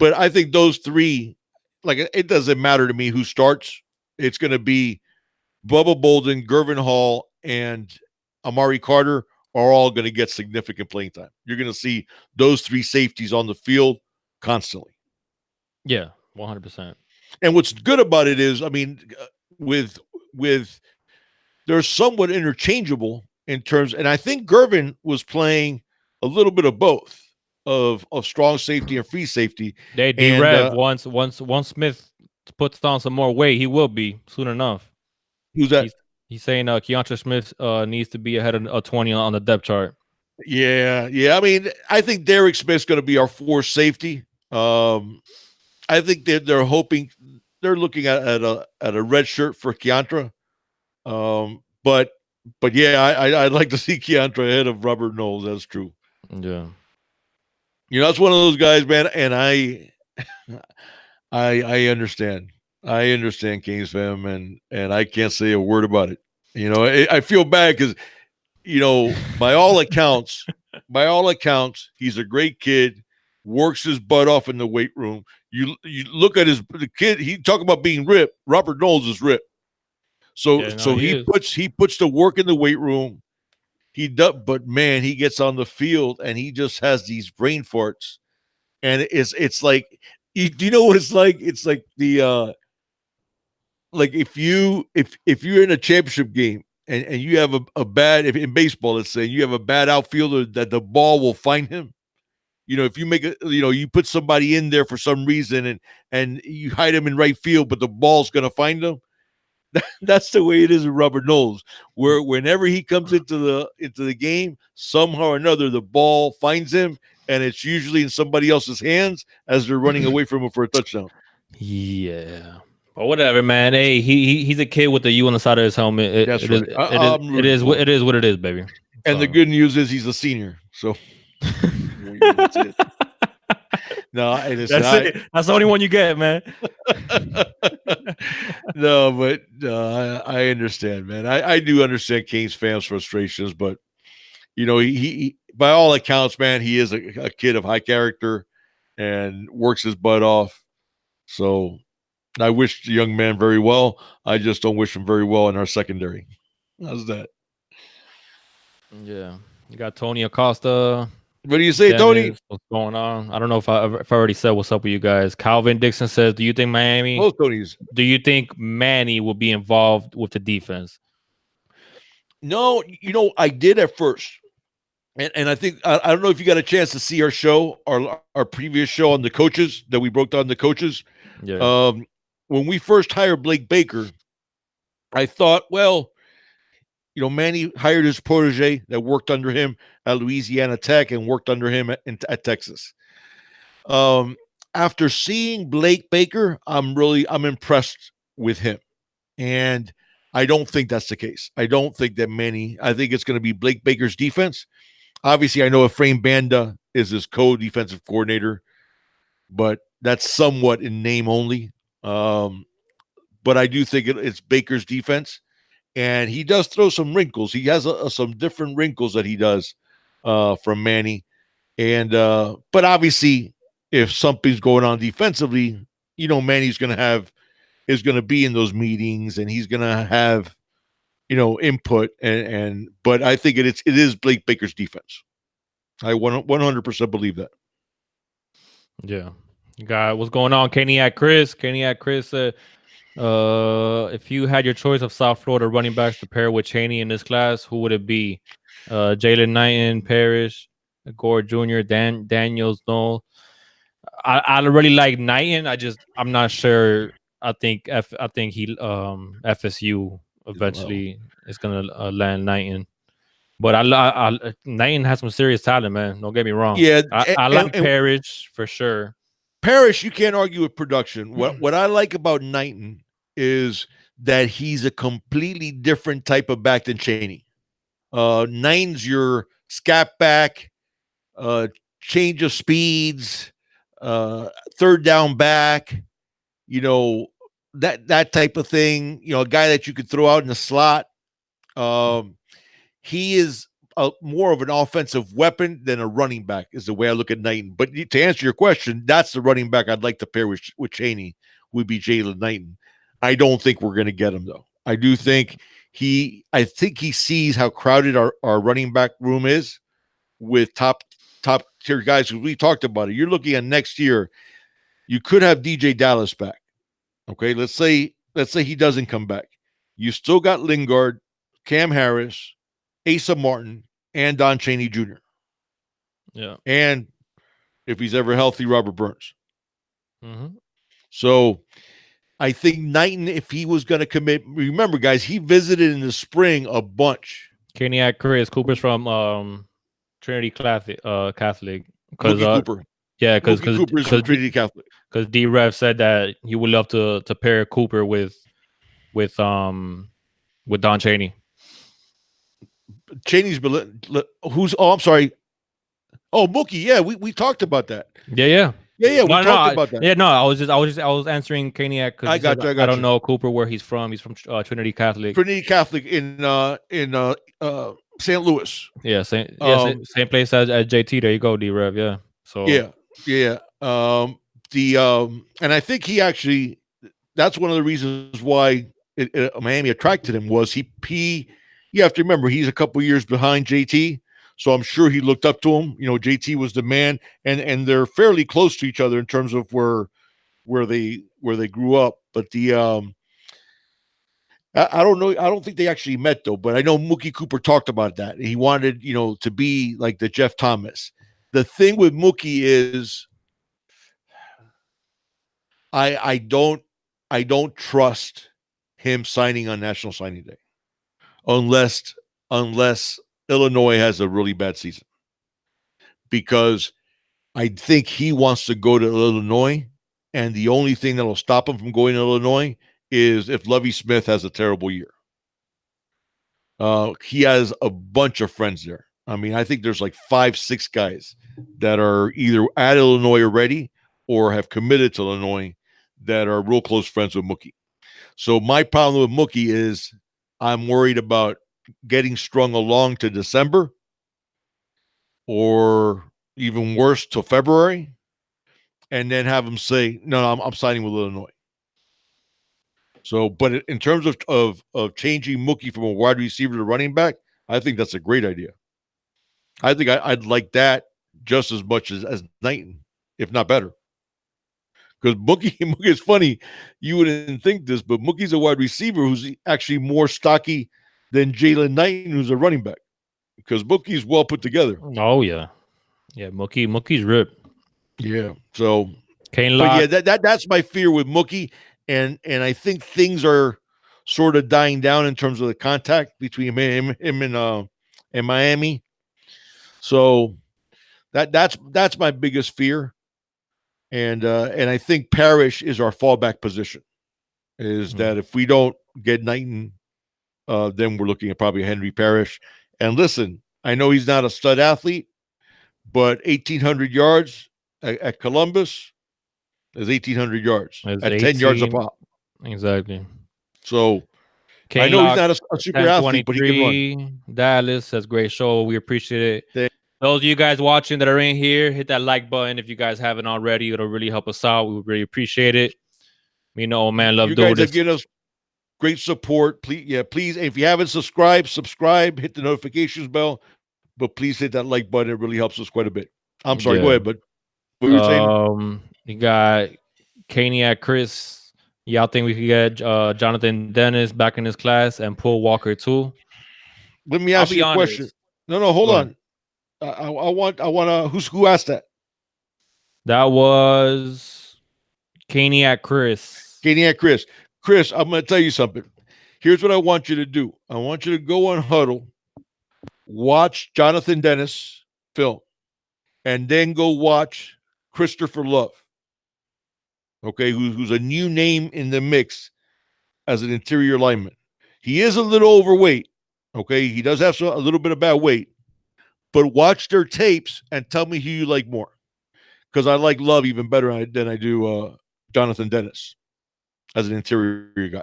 I think those three, like, it doesn't matter to me who starts. It's going to be Bubba Bolden, Gervin Hall, and Amari Carter are all going to get significant playing time. You're going to see those three safeties on the field constantly. Yeah, 100%. And what's good about it is, I mean, with they're somewhat interchangeable in terms, and I think Gervin was playing a little bit of both of strong safety and free safety. They D-Rev once Smith puts on some more weight, he will be soon enough. Who's that? He's saying Keontra Smith needs to be ahead of a 20 on the depth chart. Yeah. I mean, I think Derek Smith's going to be our fourth safety. I think they're hoping they're looking at a red shirt for Keontra. But yeah, I'd like to see Keontra ahead of Robert Knowles. That's true. Yeah. That's one of those guys, man. And I understand. I understand Kings fam, and I can't say a word about it. I feel bad because, by all accounts, he's a great kid, works his butt off in the weight room. You look at the kid. He talk about being ripped. Robert Knowles is ripped. So he puts the work in the weight room. He does, but man, he gets on the field and he just has these brain farts, and it's like Do you know what it's like? It's like the like if you're in a championship game and you have a bad if in baseball, let's say you have a bad outfielder that the ball will find him. If you make you put somebody in there for some reason and you hide him in right field, but the ball's gonna find him. That's the way it is with Robert Knowles, where whenever he comes into the game, somehow or another the ball finds him, and it's usually in somebody else's hands as they're running away from him for a touchdown. Yeah. But whatever, man. Hey, he's a kid with the U on the side of his helmet. That's right. I'm rooting for him. It is what it is, baby. And the good news is he's a senior, so that's it. No, That's the only one you get, man. No, but I understand, man. I do understand Kane's fans' frustrations, but he by all accounts, man, he is a kid of high character and works his butt off. So I wish the young man very well. I just don't wish him very well in our secondary. How's that? Yeah. You got Tony Acosta. What do you say, Tony? What's going on? I don't know if I already said what's up with you guys. Calvin Dixon says, "Do you think Miami? Both Tonys. Do you think Manny will be involved with the defense?" No, I did at first, and I think I don't know if you got a chance to see our show, our previous show on the coaches that we broke down the coaches. Yeah. When we first hired Blake Baker, I thought, well, Manny hired his protege that worked under him at Louisiana Tech and worked under him at Texas. After seeing Blake Baker, I'm impressed with him. And I don't think that's the case. I don't think that I think it's going to be Blake Baker's defense. Obviously, I know Efrain Banda is his co-defensive coordinator, but that's somewhat in name only. But I do think it's Baker's defense. And he does throw some wrinkles. He has some different wrinkles that he does from Manny. And but obviously, if something's going on defensively, Manny's going to be in those meetings and he's going to have input. But I think it is Blake Baker's defense. I 100% believe that. Yeah. You got what's going on? Kenny at Chris said, if you had your choice of South Florida running backs to pair with Chaney in this class, who would it be? Jalen Knighton, Parrish, Gore Jr., Daniels, Knoll. I really like Knighton. I'm not sure. I think he FSU eventually is gonna land Knighton. But I Knighton has some serious talent, man. Don't get me wrong. Yeah, I like Parrish for sure. Parrish, you can't argue with production. What I like about Knighton is that he's a completely different type of back than Chaney. Knighton's your scat back, change of speeds, third down back, that type of thing. A guy that you could throw out in the slot. He is more of an offensive weapon than a running back is the way I look at Knighton. But to answer your question, that's the running back I'd like to pair with Chaney would be Jalen Knighton. I don't think we're going to get him though. I do think he sees how crowded our running back room is with top tier guys. We talked about it. You're looking at next year. You could have DJ Dallas back. Okay. Let's say he doesn't come back. You still got Lingard, Cam Harris, Asa Martin, and Don Chaney Jr. Yeah. And if he's ever healthy, Robert Burns. Mm-hmm. So I think Knighton, if he was going to commit, remember, guys, he visited in the spring a bunch. Kenny at Chris Cooper's from Trinity Catholic. Cooper. Yeah, because Cooper's from Trinity Catholic. Because D-Rev said that he would love to pair Cooper with Don Chaney. Chaney's who's? Oh, I'm sorry. Oh, Mookie. Yeah, we talked about that. Yeah. We talked about that. Yeah, no, I was answering Kaniak because I don't know Cooper where he's from. He's from Trinity Catholic. Trinity Catholic in St. Louis. Yeah, same place as JT. There you go, D-Rev. Yeah. So yeah. And I think he actually, that's one of the reasons why Miami attracted him was he. You have to remember he's a couple years behind JT. So I'm sure he looked up to him. JT was the man, and they're fairly close to each other in terms of where where they grew up. But I don't know. I don't think they actually met though. But I know Mookie Cooper talked about that. He wanted to be like the Jeff Thomas. The thing with Mookie is I don't trust him signing on National Signing Day unless Illinois has a really bad season, because I think he wants to go to Illinois, and the only thing that'll stop him from going to Illinois is if Lovie Smith has a terrible year. He has a bunch of friends there. I mean, I think there's like 5, 6 guys that are either at Illinois already or have committed to Illinois that are real close friends with Mookie. So my problem with Mookie is I'm worried about getting strung along to December, or even worse, to February, and then have him say, no, I'm signing with Illinois. So, but in terms of changing Mookie from a wide receiver to running back, I think that's a great idea. I think I'd like that just as much as Knighton, if not better. Because Mookie is funny. You wouldn't think this, but Mookie's a wide receiver who's actually more stocky than Jaelan Knighton, who's a running back. Because Mookie's well put together. Oh yeah, Mookie's ripped. Yeah. So, Kane but yeah, Lock. that's my fear with Mookie, and I think things are sort of dying down in terms of the contact between him and Miami. So that's my biggest fear, and I think Parrish is our fallback position. Is that if we don't get Knighton, then we're looking at probably Henry Parrish. And listen, I know he's not a stud athlete, but 1,800 yards at Columbus is 1,800 yards It's at 10 yards a 18. pop. Exactly. So I Kane know he's Lock not a super athlete, but he can run. 1023. Dallas says great show. We appreciate it. Thank- Those of you guys watching that are in here, hit that like button if you guys haven't already. It'll really help us out. We would really appreciate it. Me and old man love You doing guys have this. given us great support. Please, if you haven't subscribe, hit the notifications bell, but please hit that like button. It really helps us quite a bit. I'm sorry, go ahead, but what were you saying? You got Caniac Chris. Y'all think we could get Jonathan Dennis back in his class and Paul Walker too? Let me I'll ask be you a question. honest. No, hold Go ahead. on. I want to. Who asked that? That was Caniac Chris. Caniac Chris. Chris, I'm going to tell you something. Here's what I want you to do. I want you to go on Huddle, watch Jonathan Dennis film, and then go watch Christopher Love. Okay, who's a new name in the mix as an interior lineman. He is a little overweight. Okay, he does have a little bit of bad weight, but watch their tapes and tell me who you like more. Because I like Love even better than I do Jonathan Dennis as an interior guy.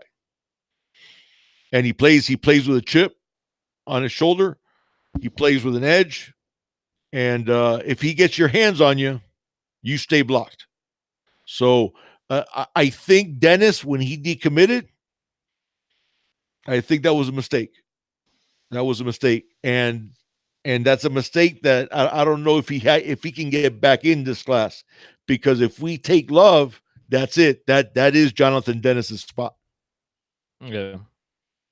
And he plays with a chip on his shoulder. He plays with an edge. And if he gets your hands on you, you stay blocked. So I think Dennis, when he decommitted, I think that was a mistake. And that's a mistake that I don't know if he can get back in this class, because if we take Love, that's it. That is Jonathan Dennis's spot. Yeah.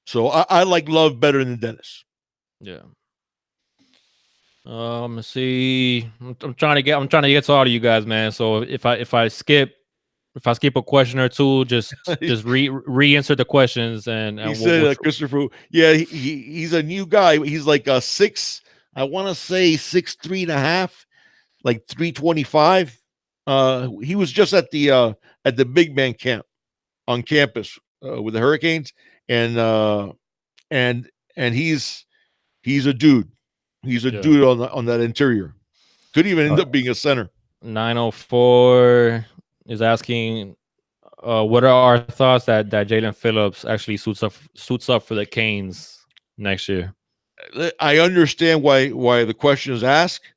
So I like Love better than Dennis. Yeah. Let's see. I'm trying to get to all of you guys, man. So if I skip a question or two, just re-answer the questions and he said Christopher. Yeah, he's a new guy. He's like a 6. I want to say 6'3.5", like 325. He was just at the big man camp on campus with the Hurricanes, and he's a dude. He's a dude on that interior. Could even end up being a center. 904 is asking, what are our thoughts that Jaelan Phillips actually suits up for the Canes next year? I understand why the question is asked.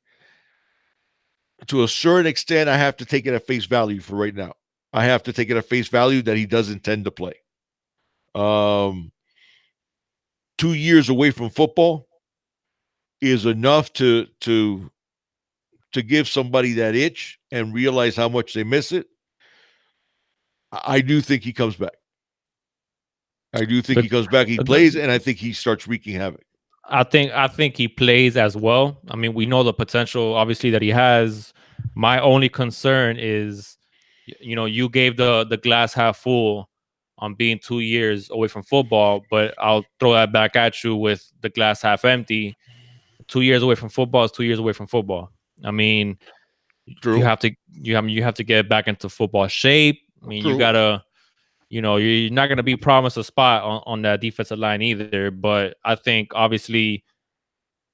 To a certain extent, I have to take it at face value for right now. I have to take it at face value that he does intend to play. 2 years away from football is enough to give somebody that itch and realize how much they miss it. I do think he comes back. I do think The- he comes back. He plays, and I think he starts wreaking havoc. I think he plays as well. I mean, we know the potential obviously that he has. My only concern is, you gave the glass half full on being 2 years away from football, but I'll throw that back at you with the glass half empty. 2 years away from football is 2 years away from football. I mean, you True. have to you have to get back into football shape. I mean, you True. gotta, you're not gonna be promised a spot on that defensive line either. But I think obviously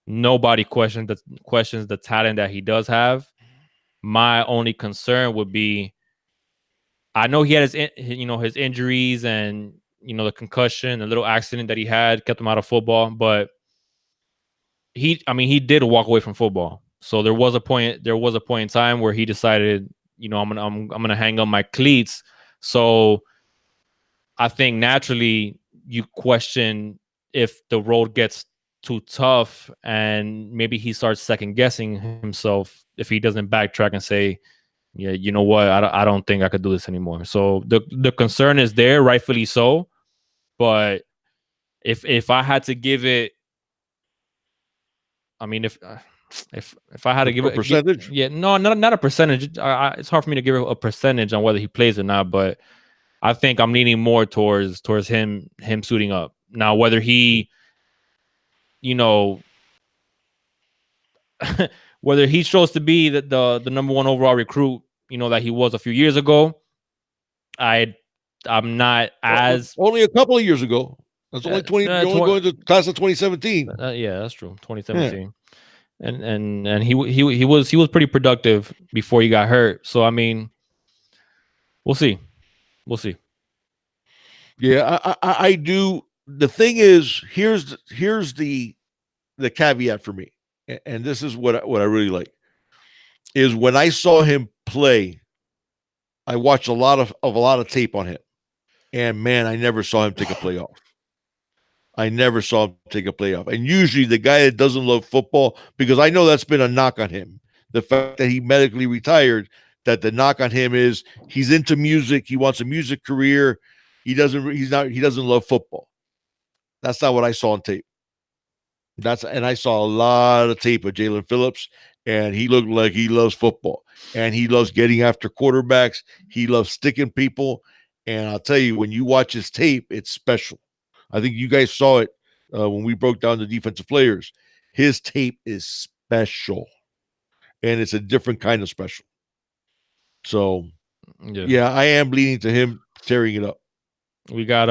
nobody questions the talent that he does have. My only concern would be, I know he had his injuries and the concussion, a little accident that he had kept him out of football, but he did walk away from football. So there was a point in time where he decided, I'm gonna hang up my cleats. So I think naturally you question if the road gets too tough, and maybe he starts second guessing himself if he doesn't backtrack and say, yeah, you know what, I don't think I could do this anymore. So the concern is there, rightfully so. But if I had to give it, I mean, if I had to give A it, percentage. yeah, no, not a percentage. It's hard for me to give a percentage on whether he plays or not, but I think I'm leaning more towards him suiting up. Now, whether he, you know, whether he shows to be the number one overall recruit, that he was a few years ago, I I'm not as Only a couple of years ago. That's only 20. You're only going to class of 2017. yeah, that's true. Yeah. 2017. And he was pretty productive before he got hurt. So I mean, we'll see. We'll see. Yeah, I do. The thing is, here's the caveat for me, and this is what I really like is when I saw him play. I watched a lot of tape on him, and man, I never saw him take a play off. I never saw him take a play off. And usually, the guy that doesn't love football, because I know that's been a knock on him, the fact that he medically retired. That the knock on him is he's into music. He wants a music career. He doesn't. He's not. He doesn't love football. That's not what I saw on tape. And I saw a lot of tape of Jaelan Phillips, and he looked like he loves football, and he loves getting after quarterbacks. He loves sticking people, and I'll tell you, when you watch his tape, it's special. I think you guys saw it when we broke down the defensive players. His tape is special, and it's a different kind of special. So, yeah, I am leaning to him tearing it up. We got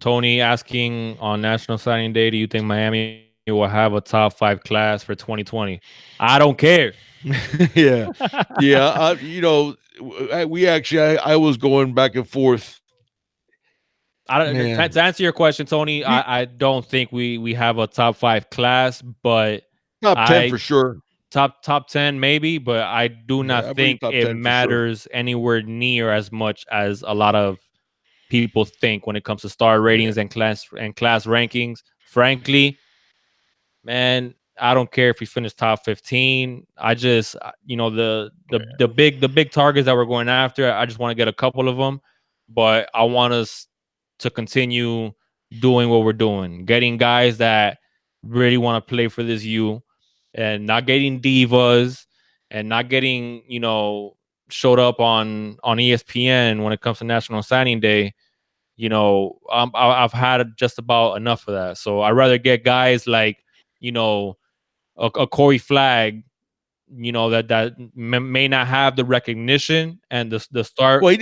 Tony asking on National Signing Day, do you think Miami will have a top 5 class for 2020? I don't care. Yeah. We actually I was going back and forth. To answer your question, Tony, I don't think we have a top 5 class, but top 10 for sure. Top 10 maybe, but I do not think it matters anywhere near as much as a lot of people think when it comes to star ratings and class rankings. Frankly, man, I don't care if we finish top 15. I just, the big targets that we're going after, I just want to get a couple of them, but I want us to continue doing what we're doing, getting guys that really want to play for this U, and not getting divas, and not getting, showed up on ESPN when it comes to National Signing Day. I've had just about enough of that. So I'd rather get guys like, a Corey Flagg, that may not have the recognition and the start. Well,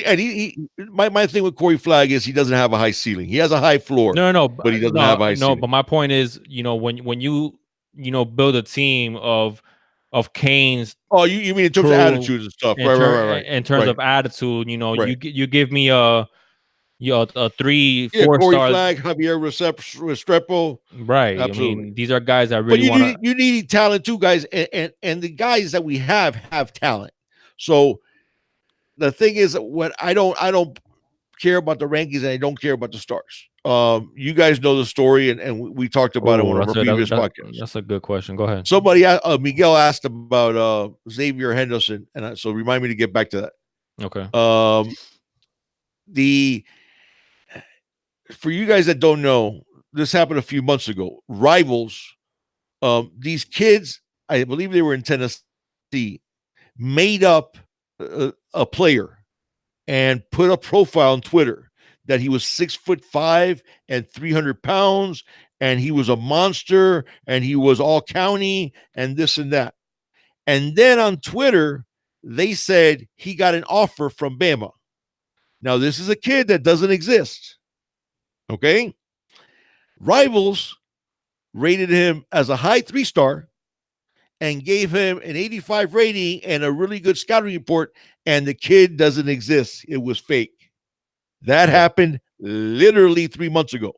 my thing with Corey Flagg is he doesn't have a high ceiling. He has a high floor. No, but he doesn't have a high ceiling. But my point is, when you build a team of Canes. Oh, you mean in terms of attitudes and stuff, right. In terms of attitude, you give me a 3-4 Corey stars. Flagg, Javier Restrepo. Right. Absolutely. I mean, these are guys that really want. You need talent too, guys, and the guys that we have talent. So the thing is, what I don't care about the rankings, and I don't care about the stars. You guys know the story, and we talked about it on one of our previous podcasts. That's a good question. Go ahead. Somebody, Miguel asked about Xavier Henderson, and so remind me to get back to that. Okay. the for you guys that don't know, this happened a few months ago. Rivals, these kids, I believe they were in Tennessee, made up a player and put a profile on Twitter that he was 6'5" and 300 pounds, and he was a monster, and he was all county, and this and that. And then on Twitter, they said he got an offer from Bama. Now, this is a kid that doesn't exist. Okay. Rivals rated him as a high 3-star and gave him an 85 rating and a really good scouting report. And the kid doesn't exist. It was fake. That Yeah. happened literally 3 months ago.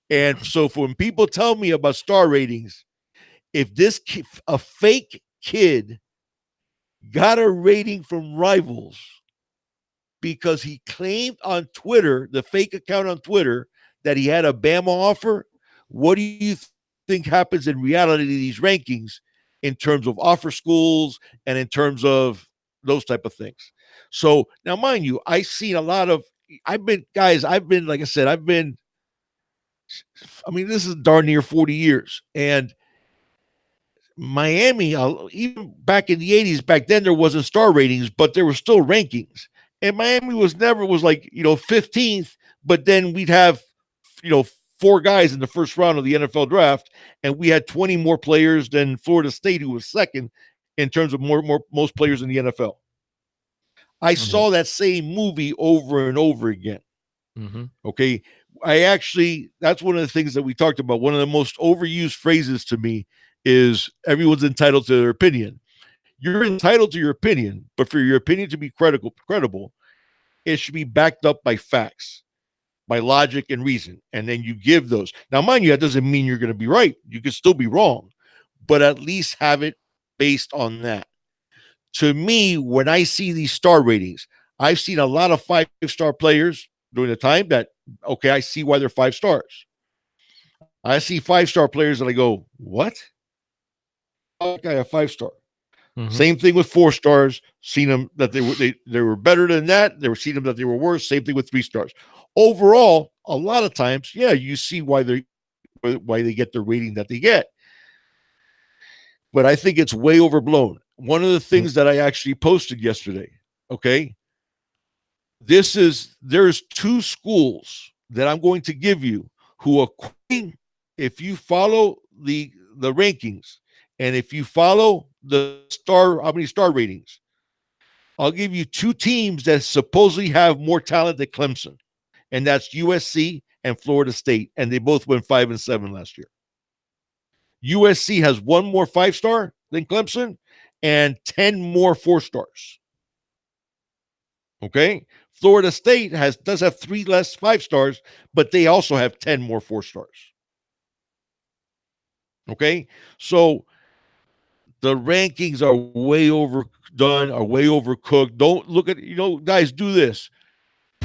And so, for when people tell me about star ratings, if a fake kid got a rating from Rivals because he claimed on Twitter, the fake account on Twitter, that he had a Bama offer, what do you think happens in reality to these rankings in terms of offer schools and in terms of those type of things? So now, mind you, I've seen a lot of, like I said, this is darn near 40 years. And Miami, even back in the 80s, back then there wasn't star ratings, but there were still rankings. And Miami was like, 15th, but then we'd have, you know, 4 guys in the first round of the NFL draft, and we had 20 more players than Florida State, who was second in terms of most players in the NFL. I Mhm. saw that same movie over and over again. Mhm. Okay. That's one of the things that we talked about. One of the most overused phrases to me is everyone's entitled to their opinion. You're entitled to your opinion, but for your opinion to be credible, it should be backed up by facts, by logic and reason. And then you give those. Now, mind you, that doesn't mean you're going to be right. You could still be wrong, but at least have it based on that. To me, when I see these star ratings, I've seen a lot of 5-star players during the time that, okay, I see why they're 5 stars. I see 5-star players and I go, what? That guy a 5-star. Mhm. Same thing with 4 stars. Seen them that they were better than that. They were seen them that they were worse. Same thing with 3 stars. Overall, a lot of times, yeah, you see why they get the rating that they get. But I think it's way overblown. One of the Mhm. things that I actually posted yesterday, okay, there's 2 schools that I'm going to give you who, according, if you follow the rankings and if you follow the star how many star ratings, I'll give you 2 teams that supposedly have more talent than Clemson, and that's USC and Florida State, and they both went 5-7 last year. USC has 1 more 5-star than Clemson and 10 more 4 stars. Okay. Florida State does have 3 less 5 stars, but they also have 10 more 4 stars. Okay. So the rankings are way overdone, are way overcooked. Don't look at, guys, do this.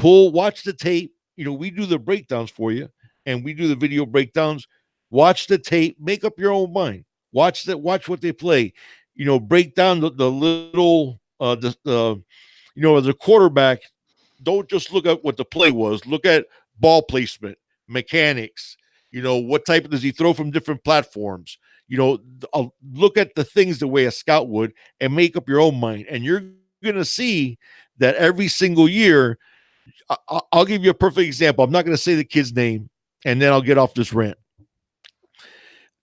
Watch the tape. We do the breakdowns for you and we do the video breakdowns. Watch the tape, make up your own mind. Watch what they play. Break down the little the quarterback. Don't just look at what the play was. Look at ball placement, mechanics. What type does he throw from different platforms? Look at the things the way a scout would and make up your own mind. And you're going to see that every single year. I'll give you a perfect example. I'm not going to say the kid's name, and then I'll get off this rant.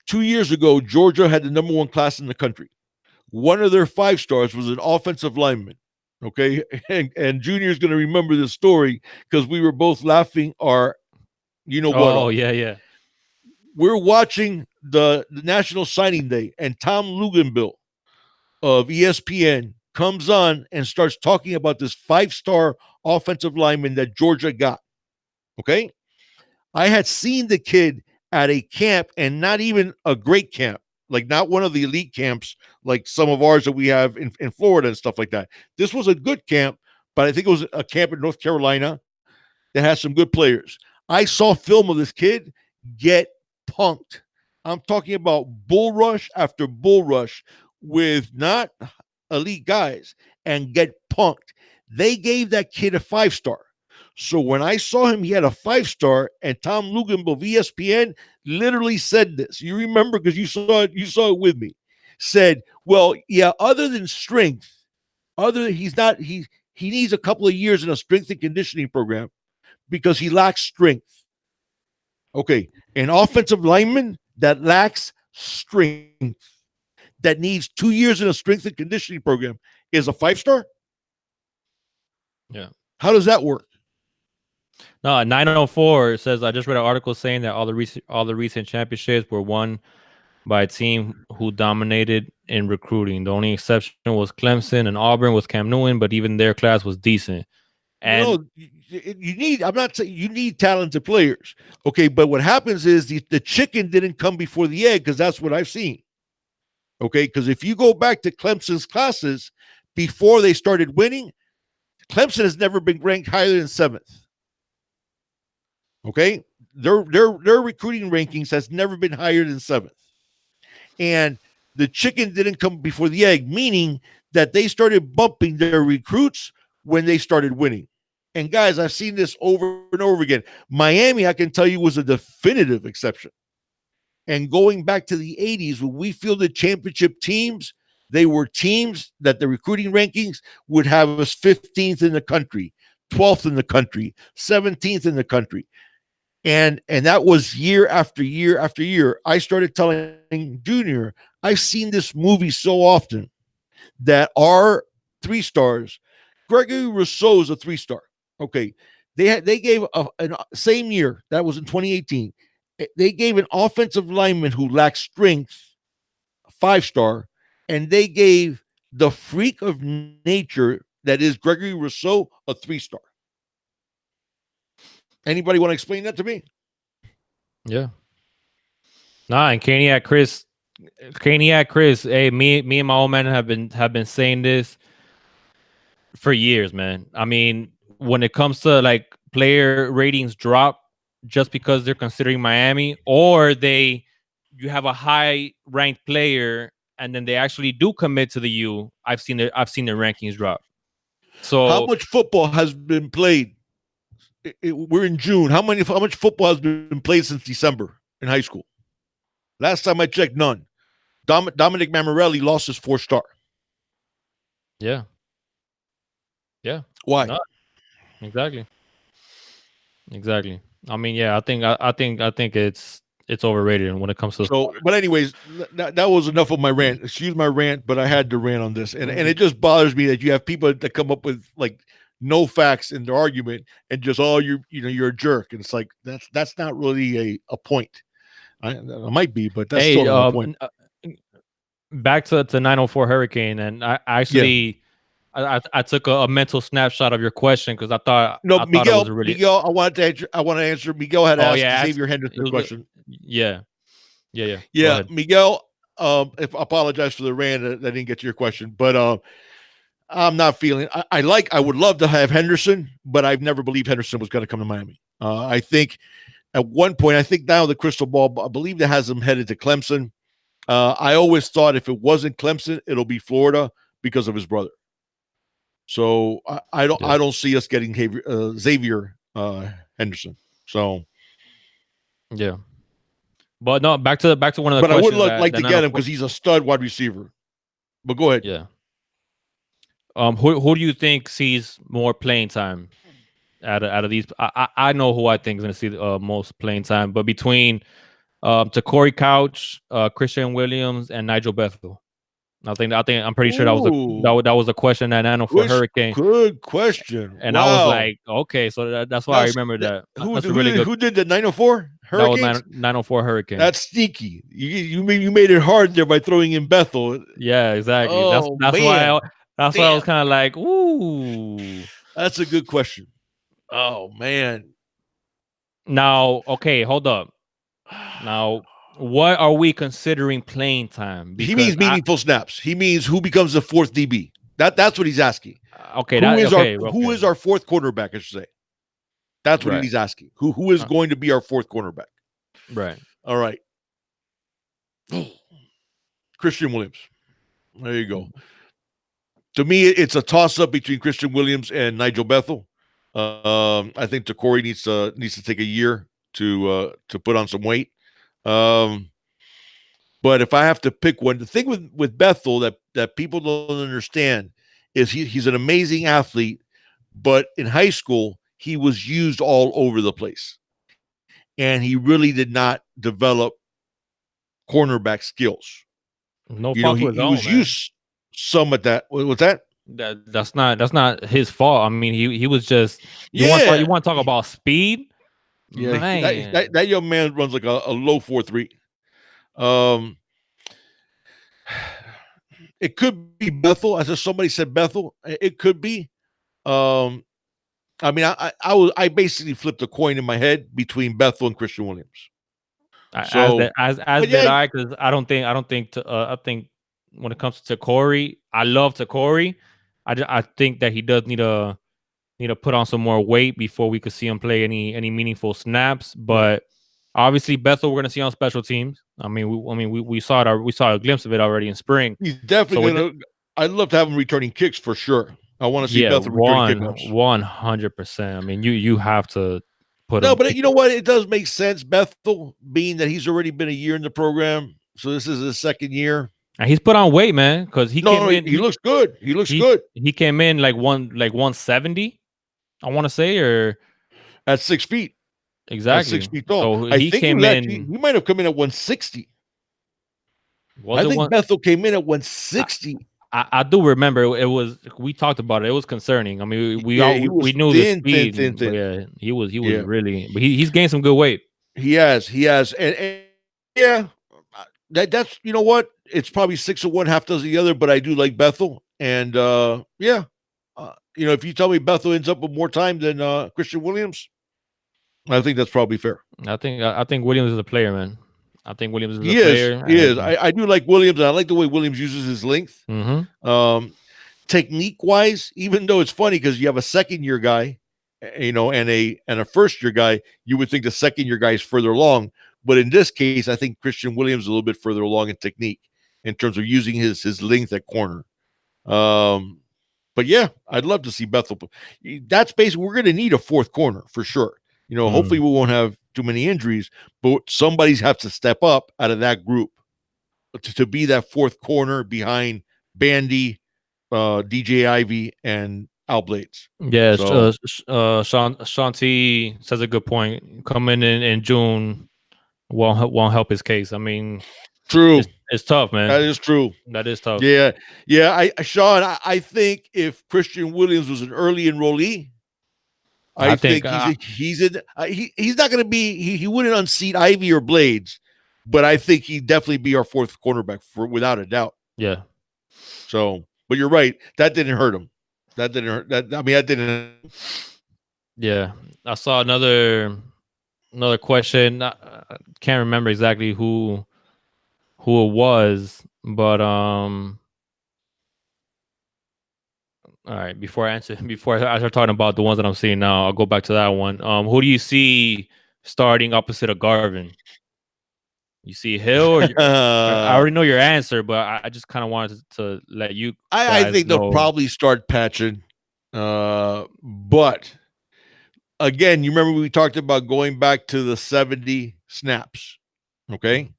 2 years ago, Georgia had the #1 class in the country. One of their 5 stars was an offensive lineman. Okay. And Junior's going to remember this story because we were both laughing our, what Oh, off. yeah, yeah. We're watching the National Signing Day, and Tom Luganbill of ESPN comes on and starts talking about this 5-star offensive lineman that Georgia got. Okay. I had seen the kid at a camp, and not even a great camp, like not one of the elite camps like some of ours that we have in Florida and stuff like that. This was a good camp, but I think it was a camp in North Carolina that has some good players. I saw film of this kid get punked. I'm talking about bull rush after bull rush with not elite guys and get punked. They gave that kid a 5-star. So when I saw him, he had a 5-star, and Tom Luginbill of ESPN literally said this. You remember because you saw it with me. Said, well, yeah, other than strength, he's not he needs a couple of years in a strength and conditioning program because he lacks strength. Okay, an offensive lineman that lacks strength, that needs 2 years in a strength and conditioning program, is a 5-star? Yeah. How does that work? No, 904 says I just read an article saying that all the recent championships were won by a team who dominated in recruiting. The only exception was Clemson and Auburn with Cam Newton, but even their class was decent. And No, you need. I'm not saying you need talented players. Okay, but what happens is the chicken didn't come before the egg because that's what I've seen. Okay, because if you go back to Clemson's classes before they started winning, Clemson has never been ranked higher than 7th. Okay, their recruiting rankings has never been higher than 7th, and the chicken didn't come before the egg, meaning that they started bumping their recruits when they started winning. And guys, I've seen this over and over again. Miami, I can tell you, was a definitive exception. And going back to the 80s, when we fielded championship teams, they were teams that the recruiting rankings would have us 15th in the country, 12th in the country, 17th in the country. And that was year after year after year. I started telling Junior, I've seen this movie so often that our 3-stars, Gregory Rousseau is a 3-star. Okay, they gave an same year, that was in 2018. They gave an offensive lineman who lacked strength a 5-star, and they gave the freak of nature that is Gregory Rousseau a 3-star. Anybody want to explain that to me? yeah. Nah, and Caniac Chris, hey, me and my old man have been saying this for years, man. I mean, when it comes to like player ratings drop just because they're considering Miami, or you have a high ranked player and then they actually do commit to the U. I've seen their rankings drop. How So much football has been played? We're in June. How much football has been played since December in high school? Last time I checked, none. Dominic Mammarelli lost his 4-star. yeah. Yeah. Why? No, exactly. Exactly. I mean, yeah, I think it's overrated when it comes to So, but anyways, that was enough of my rant. Excuse my rant, but I had to rant on this, and it just bothers me that you have people that come up with like no facts in their argument and just you're a jerk, and it's like that's not really a point. I might be, but that's still hey, not a point. back to 904 Hurricane, and I Yeah. actually I took a mental snapshot of your question because No, I thought it was a really Miguel, I want to answer. Miguel had oh asked yeah Xavier Henderson a question. yeah yeah go Yeah, ahead. Miguel. If I apologize for the rant, I didn't get to your question, but I'm not feeling. I would love to have Henderson, but I've never believed Henderson was going to come to Miami. I think at one point, I think now the crystal ball, I believe that has him headed to Clemson. I always thought if it wasn't Clemson, it'll be Florida because of his brother. So I don't see us getting Xavier Henderson. So Yeah, but no, back to one of the but I would questions like that to get him 904 because he's a stud wide receiver. But go ahead. yeah. Who do you think sees more playing time out of these? I know who I think is going to see the most playing time, but between Corey Couch, Christian Williams, and Nigel Bethel. I'm pretty sure Ooh, that was a question that I know for Hurricane, good question. and I was Wow. like, okay, so that's why I remember that. That's a really good. Who did the 904 That was Hurricanes? 904 Hurricane. That's sneaky. You made it hard there by throwing in Bethel. Yeah, exactly. Oh That's why man, I was damn, kind of like, ooh. that's a good question. Oh man. Now, okay, hold up. Now, what are we considering playing time? He Because means meaningful snaps. He means who becomes the 4th DB. That's what he's asking. okay, Who is our 4th quarterback? I should say. That's what right, he's asking. Who is going to be our 4th cornerback? right. All right. Christian Williams. There you go. To me, it's a toss-up between Christian Williams and Nigel Bethel. I think Corey needs to take a year to put on some weight. Um, but if I have to pick one, the thing with Bethel that people don't understand is he's an amazing athlete, but in high school he was used all over the place, and he really did not develop cornerback skills. No You know, fault to his he own, was man. used some at that. What's that? That's not his fault. I mean, he was just you Yeah, want to talk about speed, yeah. man. That young man runs like a low 4.3. Um, it could be Bethel. As if somebody said Bethel, it could be. Um, I mean, I basically flipped a coin in my head between Bethel and Christian Williams. As So, that as but yeah, did I, because I think when it comes to Corey, I love Corey. I think that he does need to put on some more weight before we could see him play any meaningful snaps. right. But obviously, Bethel, we're gonna see on special teams. We saw it. We saw a glimpse of it already in spring. He's definitely So gonna. I'd love to have him returning kicks for sure. I want to see yeah, Bethel returning kickoffs. 100%. I mean, you have to put No, him. but you know what? It does make sense. Bethel, being that he's already been a year in the program, so this is his second year. And he's put on weight, man, because he No, came in. he looks good. He looks He good he came in like 170. I want to say, or at 6 feet. At six exactly. feet tall. So I he think he came was actually in. he might have come in at 160. Was I it think one? Bethel came in at 160. I do remember it was. We talked about it. It was concerning. I mean, Yeah, he we was knew the thin, thin, speed, thin, but thin. yeah, he was Yeah, really. But he's gained some good weight. he has, and yeah, that's you know what? It's probably 6 of one, half dozen the other. But I do like Bethel, and yeah, you know, if you tell me Bethel ends up with more time than Christian Williams, I think that's probably fair. I think Williams is a player, man. I think Williams is a He is, player, he is. and I do like Williams, and I like the way Williams uses his length. mm-hmm. Technique wise, even though it's funny because you have a second year guy, you know, and a first year guy, you would think the second year guy is further along. But in this case, I think Christian Williams is a little bit further along in technique in terms of using his length at corner. Um, but yeah, I'd love to see Bethel. That's basically we're going to need a fourth corner for sure. You know, hopefully we won't have too many injuries, but somebody's have to step up out of that group to be that fourth corner behind Bandy, DJ Ivy, and Al Blades. Yes, So Shanti says a good point. Coming in June won't help his case. I mean, true. it's tough, man. That is true. That is tough. Yeah. Yeah. Sean, I think if Christian Williams was an early enrollee, I I think think he's not going to be he wouldn't unseat Ivy or Blades, but I think he'd definitely be our fourth cornerback for without a doubt. yeah. So, but you're right, that didn't hurt him. That didn't hurt. That I mean, that didn't. Yeah, I saw another question. I can't remember exactly who it was, but all right. Before I start talking about the ones that I'm seeing now, I'll go back to that one. Who do you see starting opposite of Garvin? You see Hill, or I already know your answer, but I just kind of wanted to let you I guys think they'll know. probably start patching, but again, you remember we talked about going back to the 70 snaps. Okay.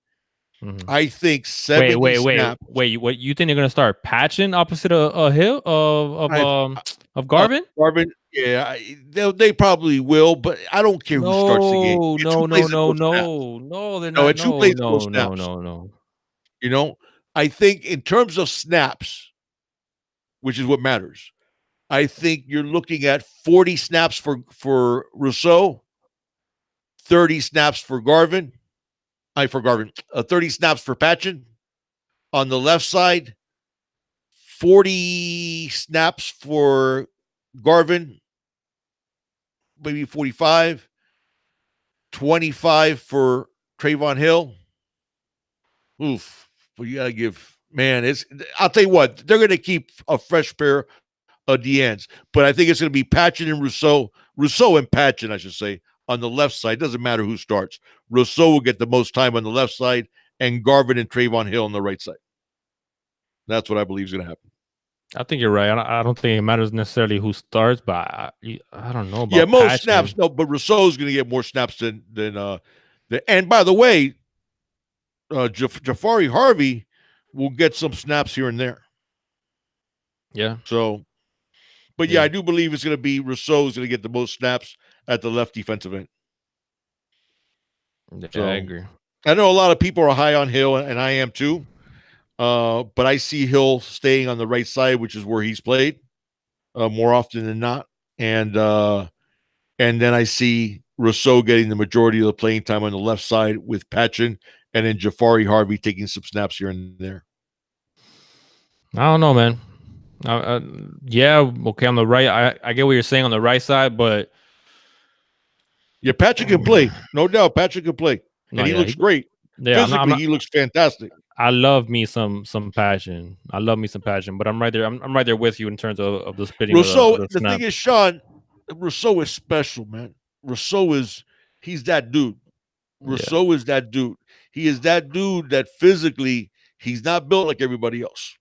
Mhm. I think 70 snaps. Wait. What you think they're gonna start patching opposite of Hill of Garvin? Garvin, yeah, they probably will, but I don't care who starts the game. No, It's who no, no, plays the no, most snaps. no. They're No, not. it's who No, plays the most no, no, snaps. no, no. You know, I think in terms of snaps, which is what matters, I think you're looking at 40 snaps for Rousseau, 30 snaps for Garvin. 30 snaps for Patchen on the left side, 40 snaps for Garvin, maybe 45, 25 for Trayvon Hill. Oof. Well, you got to give, man, I'll tell you what, they're going to keep a fresh pair of DNs, but I think it's going to be Patchen and Rousseau and Patchen, I should say, on the left side. Doesn't matter who starts. Rousseau will get the most time on the left side, and Garvin and Trayvon Hill on the right side. That's what I believe is going to happen. I think you're right. I don't think it matters necessarily who starts, but I don't know Yeah, about most snaps. patching. No, but Rousseau's going to get more snaps and by the way, Jafari Harvey will get some snaps here and there. Yeah, So, but yeah, yeah, I do believe it's going to be Rousseau's going to get the most snaps at the left defensive end. yeah. I So, agree. I know a lot of people are high on Hill, and I am too. But I see Hill staying on the right side, which is where he's played more often than not, and then I see Rousseau getting the majority of the playing time on the left side with Patchen, and then Jafari Harvey taking some snaps here and there. I don't know, man. Yeah, okay. On the right, I get what you're saying on the right side, but Yeah, Patrick can play, no doubt. Patrick can play, no, and he yeah, looks great. yeah. I'm Physically, not. he looks fantastic. I love me some passion. I love me some passion, but I'm right there. I'm right there with you in terms of the splitting of Rousseau, the the thing snaps. is, Sean, Rousseau is special, man. Rousseau is he's that dude. Yeah, Rousseau is that dude. He is that dude that physically he's not built like everybody else.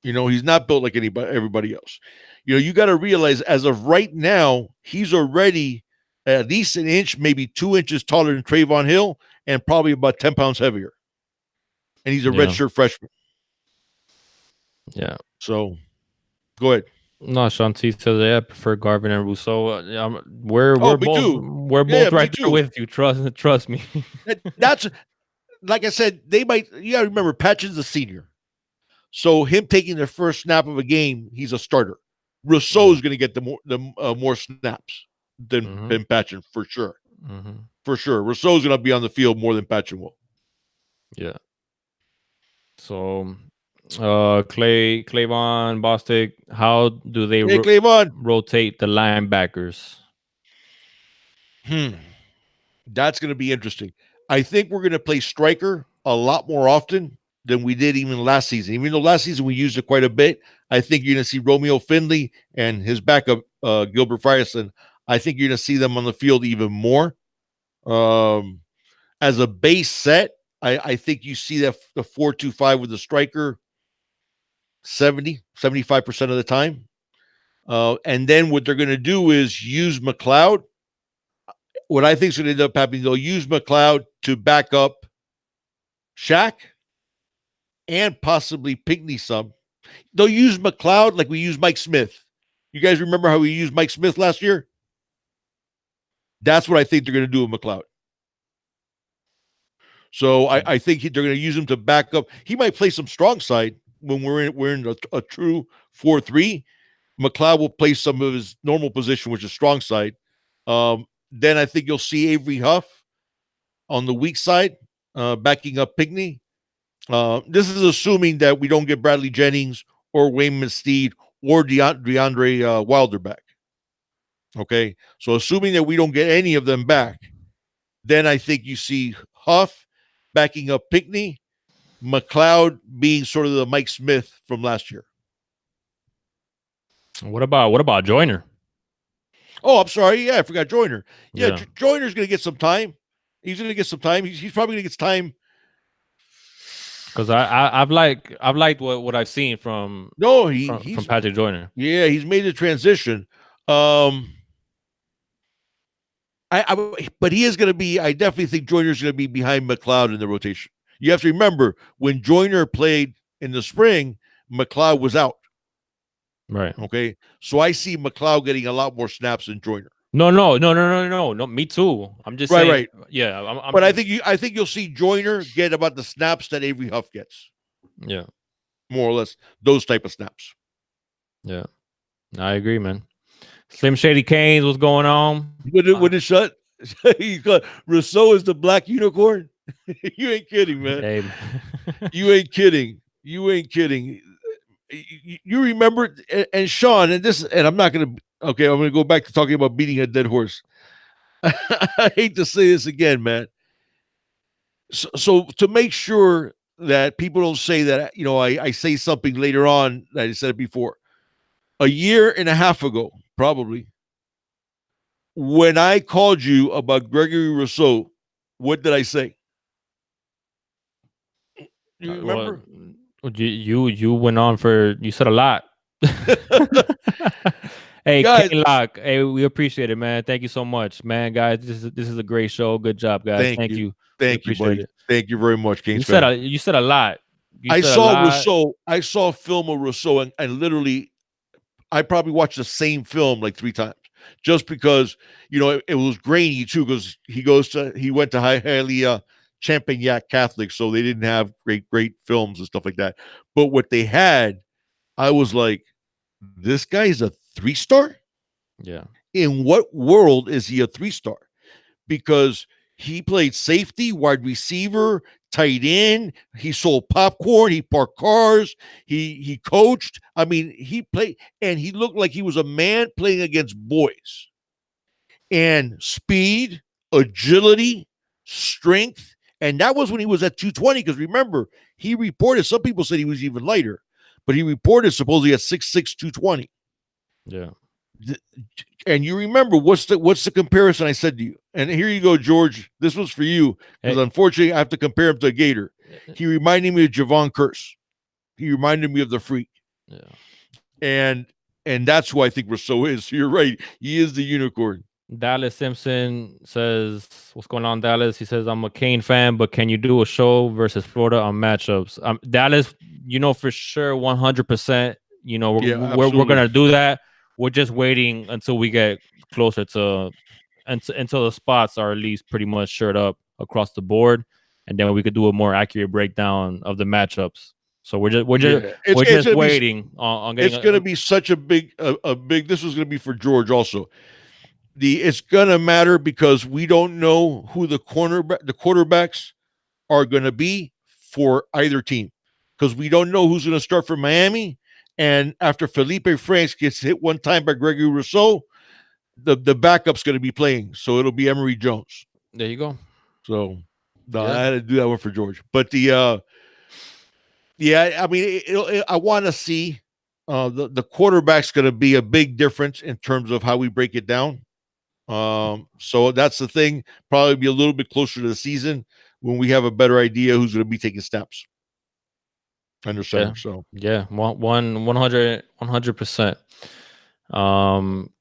He's not built like everybody else. You got to realize as of right now, he's already at least an inch, maybe 2 inches taller than Trayvon Hill, and probably about 10 pounds heavier. And he's a yeah, redshirt freshman. yeah. So go ahead. No, Shanti says yeah, I prefer Garvin and Rousseau. We're Oh, we're me both too. we're Yeah, both me right there too. with you. Trust me. That's like I said. They might. You got to remember, Patchen's a senior. So him taking the first snap of a game, he's a starter. Rousseau Yeah. is going to get more snaps than Mm-hmm. Patchen for sure. Mm-hmm. For sure, Rousseau's going to be on the field more than Patchen will. Yeah. So, Clayvon, Bostic, how do they Hey, Cleavon. rotate the linebackers? Hmm. That's going to be interesting. I think we're going to play striker a lot more often than we did even last season. Even though last season we used it quite a bit, I think you're going to see Romeo Finley and his backup, Gilbert Frierson. I think you're going to see them on the field even more. Um, as a base set, I think you see that the 4-2-5 with the striker 75% of the time. And then what they're going to do is use McLeod. What I think is going to end up happening, they'll use McLeod to back up Shaq and possibly Pinckney some. They'll use McLeod like we used Mike Smith. You guys remember how we used Mike Smith last year? That's what I think they're going to do with McLeod. So I think they're going to use him to back up. He might play some strong side when we're in a true 4-3. McLeod will play some of his normal position, which is strong side. Then I think you'll see Avery Huff on the weak side, backing up Pinckney. This is assuming that we don't get Bradley Jennings or Wayne Steed or DeAndre Wilder back. Okay, so assuming that we don't get any of them back, then I think you see Huff backing up Pinckney, McLeod being sort of the Mike Smith from last year. What about Joyner? Oh, I'm sorry. Yeah, I forgot Joyner. Yeah, Yeah, Joyner's going to get some time. He's going to get some time. He's probably going to get time. because I've liked what I've seen from No, from he's Patrick Joyner. yeah, he's made the transition. Um, but he is going to be. I definitely think Joyner's going to be behind McLeod in the rotation. You have to remember when Joyner played in the spring, McLeod was out. Right. Okay, so I see McLeod getting a lot more snaps than Joyner. No. Me too. I'm just Right, saying. right. Yeah. But I think you'll see Joyner get about the snaps that Avery Huff gets, Yeah. more or less those type of snaps. Yeah. I agree, man. Slim Shady Canes, what's going on? When it shut, he got Rousseau is the black unicorn. You ain't kidding, man. Hey, You ain't kidding. You ain't kidding. You remember, and Sean, and I'm not gonna. Okay, I'm gonna go back to talking about beating a dead horse. I hate to say this again, man. So to make sure that people don't say that, I say something later on that I said it before. A year and a half ago, probably, when I called you about Gregory Rousseau, what did I say? You what remember? You went on for you said a lot. Hey, Guys, King Lock. Hey, we appreciate it, man. Thank you so much, man. Guys, this is a great show. Good job, guys. thank Thank you. you. We Thank you, appreciate buddy. it. Thank you very much, Kings You said fan. a lot. You I said a saw lot. Rousseau. I saw a film of Rousseau, and literally, I probably watched the same film like 3 times, just because it was grainy too. Because he went to highly Champagnac Catholic, so they didn't have great films and stuff like that. But what they had, I was like, this guy is a 3 star. Yeah. In what world is he a 3 star? Because he played safety, wide receiver, tight end. He sold popcorn. He parked cars. He coached. I mean, he played, and he looked like he was a man playing against boys. And speed, agility, strength, and that was when he was at 220. Because remember, he reported. Some people said he was even lighter, but he reported supposedly at 6'6", 220. Yeah. And you remember what's the comparison I said to you? And here you go, George. This was for you because Hey, unfortunately I have to compare him to a Gator. He reminded me of Javon Curse. He reminded me of the Freak, yeah. and that's who I think Rousseau is. So you're right. He is the unicorn. Dallas Simpson says, "What's going on, Dallas?" He says, "I'm a Kane fan, but can you do a show versus Florida on matchups?" Dallas, for sure, 100%. Yeah, We're absolutely. gonna do that. We're just waiting until we get closer to, until the spots are at least pretty much shirt up across the board, and then we could do a more accurate breakdown of the matchups. So Yeah, we're it's just gonna be waiting on getting it's gonna be such a big. This was gonna be for George also. It's gonna matter because we don't know who the quarterbacks are gonna be for either team because we don't know who's gonna start for Miami. And after Felipe Franks gets hit one time by Gregory Rousseau, the backup's gonna be playing, so it'll be Emory Jones. There you go. So no, I Yeah. had to do that one for George. But yeah, I mean, I want to see the quarterback's going to be a big difference in terms of how we break it down. So that's the thing. Probably be a little bit closer to the season when we have a better idea who's going to be taking snaps under Yeah. center. So Yeah. 100%.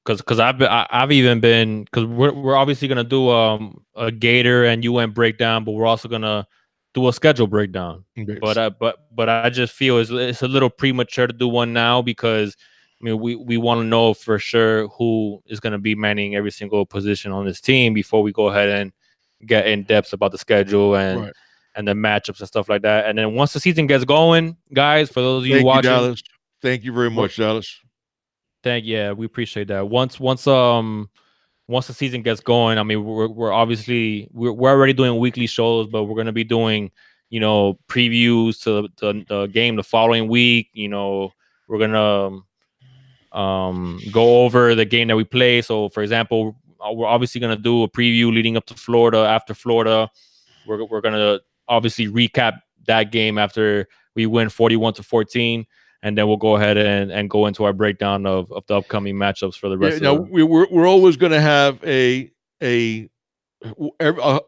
Because I've even been, because we're obviously gonna do a Gator and UN breakdown, but we're also gonna do a schedule breakdown. yes. But I just feel it's a little premature to do one now because we want to know for sure who is gonna be manning every single position on this team before we go ahead and get in depth about the schedule Right. and the matchups and stuff like that. And then once the season gets going, guys, for those of you Thank you, watching, Dallas. Thank you very we're much, Dallas. yeah, we appreciate that. Once the season gets going, I mean, we're obviously we're already doing weekly shows, but we're gonna be doing previews to the game the following week. We're gonna go over the game that we play. So, for example, we're obviously gonna do a preview leading up to Florida. After Florida, we're gonna obviously recap that game after we win 41-14, and then we'll go ahead and go into our breakdown of the upcoming matchups for the Yeah. rest of Now the. we're always going to have a a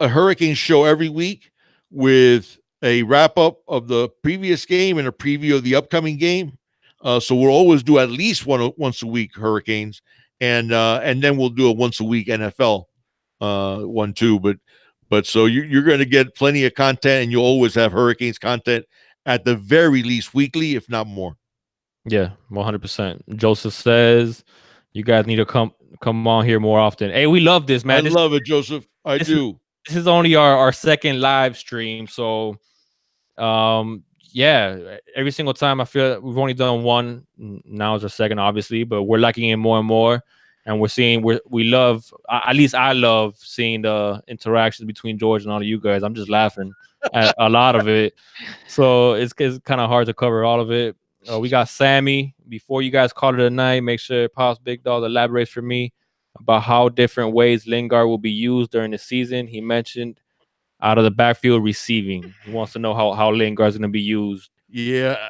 hurricane show every week with a wrap up of the previous game and a preview of the upcoming game. So we'll always do at least once a week hurricanes, and then we'll do a once a week NFL one too. But so you're going to get plenty of content, and you'll always have hurricanes content at the very least weekly, if not more. Yeah, 100%. Joseph says you guys need to come on here more often. Hey, we love this, I man. love it, Joseph. I This is do. this is only our second live stream, so um yeah, every single time I feel we've only done one. Now it's our second, obviously, but we're liking it more and more, and we're seeing we love, at least I love seeing the interactions between George and all of you guys. I'm just laughing at a lot of it, so it's kind of hard to cover all of it. We got Sammy. Before you guys call it a night, make sure Pops Big Dog elaborates for me about how different ways Lingard will be used during the season. He mentioned out of the backfield receiving. He wants to know how Lingard's going to be used. Yeah.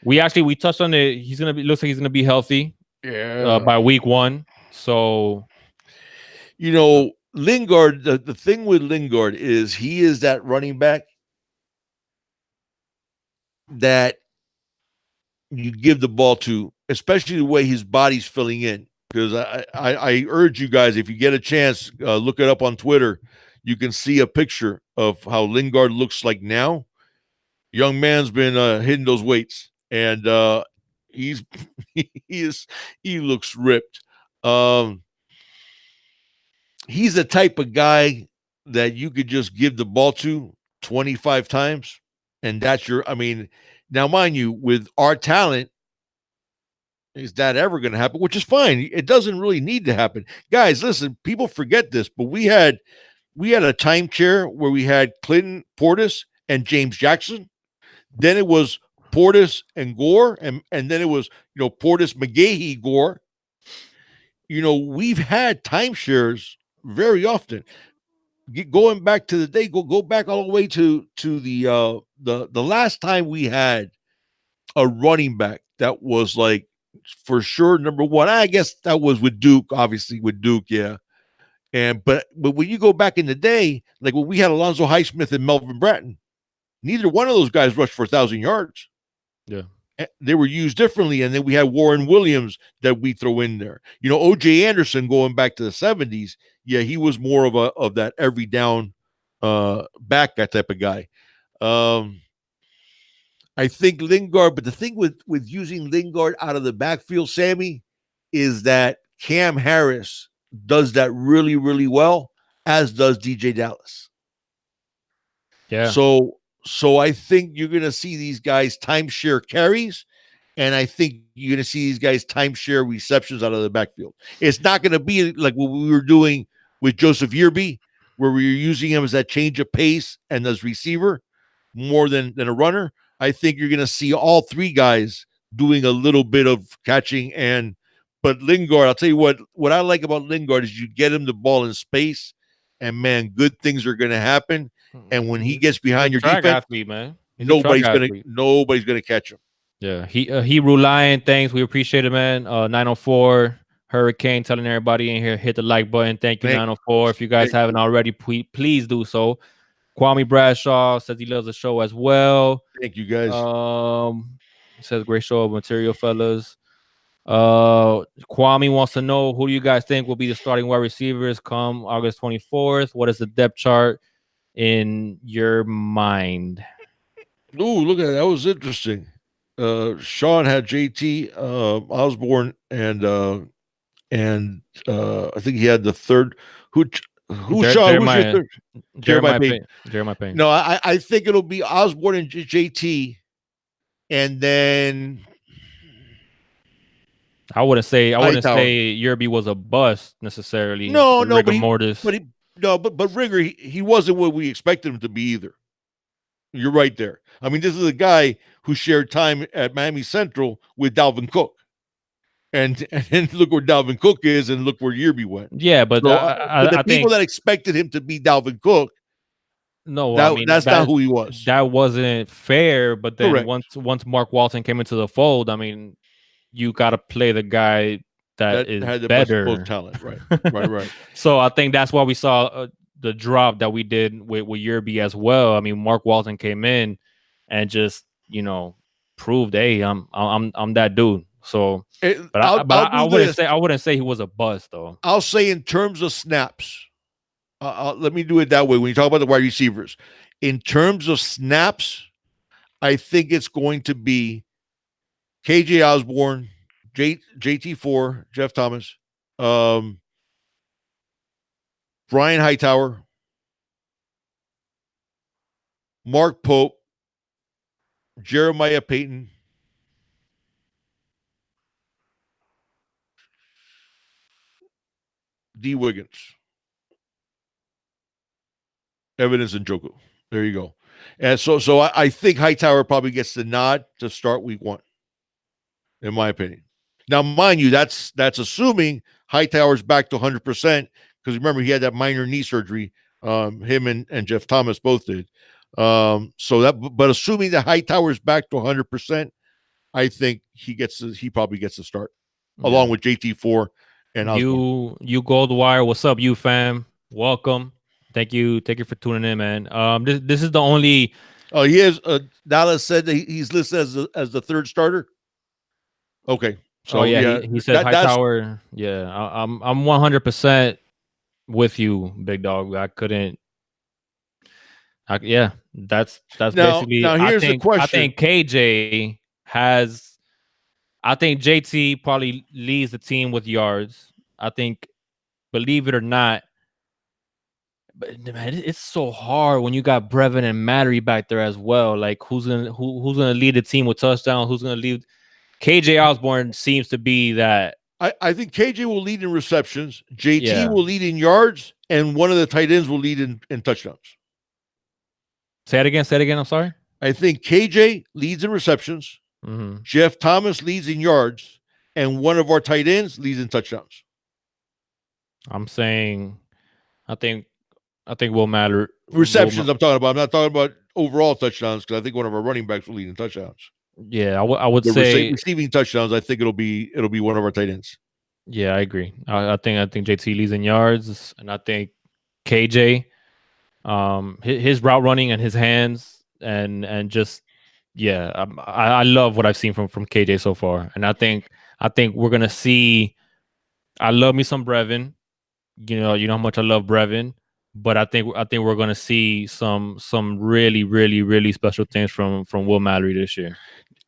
We touched on it. Looks like he's gonna be healthy Yeah. by week one. So Lingard, the thing with Lingard is he is that running back that you give the ball to, especially the way his body's filling in. Because I urge you guys, if you get a chance, look it up on Twitter. You can see a picture of how Lingard looks like now. Young man's been hitting those weights, and he's he is he looks ripped. Um, he's the type of guy that you could just give the ball to 25 times, and that's your. I mean, now mind you, with our talent, is that ever going to happen? Which is fine. It doesn't really need to happen, guys. Listen, people forget this, but we had a time chair where we had Clinton Portis and James Jackson. Then it was Portis and Gore, and then it was Portis, McGahee, Gore. We've had timeshares very often. Going back to the day, go back all the way to the last time we had a running back that was like for sure number one. I guess that was with Duke, obviously with Duke, yeah. But when you go back in the day, like when we had Alonzo Highsmith and Melvin Bratton, neither one of those guys rushed for 1,000 yards. Yeah. They were used differently. And then we had Warren Williams that we throw in there. OJ Anderson going back to the 70s. Yeah, he was more of that every down back, that type of guy. I think Lingard, but the thing with using Lingard out of the backfield, Sammy, is that Cam Harris does that really, really well, as does DJ Dallas. Yeah. So I think you're going to see these guys timeshare carries, and I think you're going to see these guys timeshare receptions out of the backfield. It's not going to be like what we were doing with Joseph Yearby, where we were using him as that change of pace and as receiver more than a runner. I think you're going to see all three guys doing a little bit of catching. But Lingard, I'll tell you what I like about Lingard is you get him the ball in space, and man, good things are going to happen. And when he gets behind your track defense, athlete, man. nobody's gonna catch him. Yeah, he Lion. Thanks, we appreciate it, man. 904 Hurricane telling everybody in here, hit the like button. Thank you, 904. If you guys haven't already, please do so. Kwame Bradshaw says he loves the show as well. Thank you, guys. Says great show of material, fellas. Kwame wants to know, who do you guys think will be the starting wide receivers come August 24th? What is the depth chart in your mind? Ooh, look at that. That was interesting. Sean had JT Osborne and I think he had the third. Who Sean? Who's your third? Jeremiah Payne. Jeremiah Payne. No, I think it'll be Osborne and JT, and then I wouldn't say Yearby was a bust necessarily. No, but Rigger, he wasn't what we expected him to be either. You're right there. I mean, this is a guy who shared time at Miami Central with Dalvin Cook. And look where Dalvin Cook is, and look where Yearby went. Yeah, but so, I think that expected him to be Dalvin Cook, no, that's not who he was. That wasn't fair. But then once Mark Walton came into the fold, I mean, you got to play the guy that is had the better most talent, right. So I think that's why we saw the drop that we did with Yearby as well. I mean, Mark Walton came in and just proved, hey, I'm that dude. So, I wouldn't say he was a bust though. I'll say in terms of snaps, let me do it that way. When you talk about the wide receivers, in terms of snaps, I think it's going to be KJ Osborne, JT4, Jeff Thomas, Brian Hightower, Mark Pope, Jeremiah Payton, D. Wiggins, Evidence and Njoku. There you go. And so I think Hightower probably gets the nod to start week 1, in my opinion. Now, mind you, that's assuming Hightower's back to 100%, because remember, he had that minor knee surgery. Him and Jeff Thomas both did. But assuming that Hightower's back to 100%, I think he probably gets to start, along with JT4 and Osborne. You Goldwire, what's up, you fam? Welcome. Thank you for tuning in, man. This is the only Oh, he is. Dallas said that he's listed as the third starter. Okay, Oh so yeah, yeah, he says that's Hightower. Yeah, I'm 100% with you, big dog. I couldn't. Yeah, that's basically. now. I Here's the think question. KJ has. I think JT probably leads the team with yards. I think, believe it or not, but man, it's so hard when you got Brevin and Mattery back there as well. Like who's gonna lead the team with touchdowns? Who's gonna lead? KJ Osborne seems to be that. I think KJ will lead in receptions. JT Yeah. will lead in yards, and one of the tight ends will lead in touchdowns. Say it again. Say it again. I'm sorry. I think KJ leads in receptions. Mm-hmm. Jeff Thomas leads in yards, and one of our tight ends leads in touchdowns. I'm saying, I think will matter. Receptions, I'm talking about. I'm not talking about overall touchdowns because I think one of our running backs will lead in touchdowns. Yeah, I would The say. receiving touchdowns, I think it'll be one of our tight ends. Yeah, I agree. I think JT leads in yards, and I think KJ, his route running and his hands and just yeah, I love what I've seen from KJ so far, and I think we're gonna see. I love me some Brevin. You know how much I love Brevin, but I think we're gonna see some really special things from Will Mallory this year.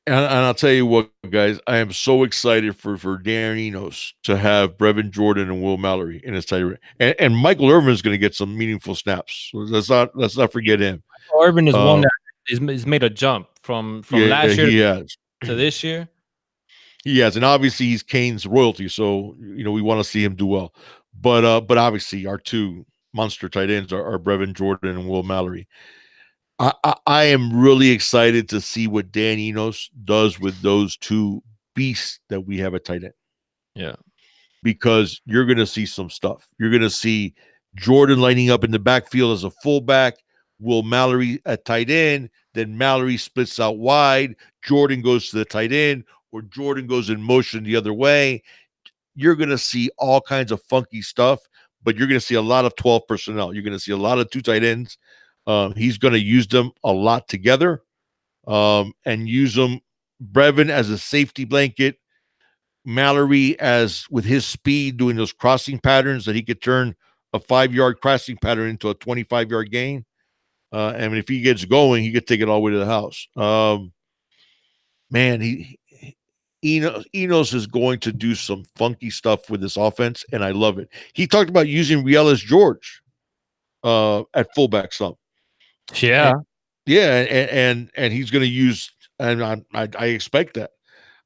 And I'll tell you what, guys, I am so excited for Darren Enos to have Brevin Jordan and Will Mallory in his tight end, and Michael Irvin is going to get some meaningful snaps. So let's not forget him. Irvin is one that is made a jump from last year he has. to this year. He has, and obviously he's Kane's royalty, so we want to see him do well. But obviously our two monster tight ends are Brevin Jordan and Will Mallory. I am really excited to see what Dan Enos does with those two beasts that we have at tight end. Yeah. Because you're going to see some stuff. You're going to see Jordan lining up in the backfield as a fullback, Will Mallory at tight end, then Mallory splits out wide, Jordan goes to the tight end, or Jordan goes in motion the other way. You're going to see all kinds of funky stuff, but you're going to see a lot of 12 personnel. You're going to see a lot of two tight ends. He's going to use them a lot together and use them, Brevin as a safety blanket, Mallory as with his speed doing those crossing patterns that he could turn a 5-yard crossing pattern into a 25-yard gain. And if he gets going, he could take it all the way to the house. Man, Enos is going to do some funky stuff with this offense, and I love it. He talked about using Rielis George at fullback some. Yeah. And he's going to use, and I expect that.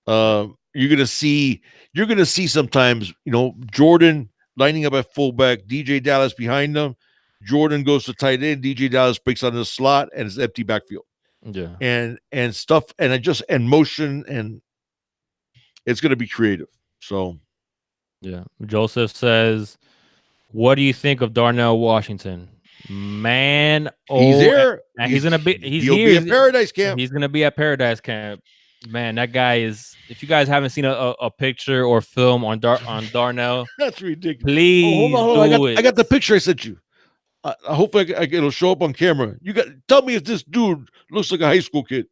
You're going to see sometimes, Jordan lining up at fullback, DJ Dallas behind them. Jordan goes to tight end, DJ Dallas breaks on the slot, and it's empty backfield. Yeah. And stuff, and motion, and it's going to be creative. So, yeah. Joseph says, "What do you think of Darnell Washington?" Man, he's there. He's gonna be. He'll be at Paradise Camp. He's gonna be at Paradise Camp. Man, that guy is. If you guys haven't seen a picture or film on Darnell, that's ridiculous. Please, hold on. I got the picture I sent you. I hope it'll show up on camera. You got tell me if this dude looks like a high school kid.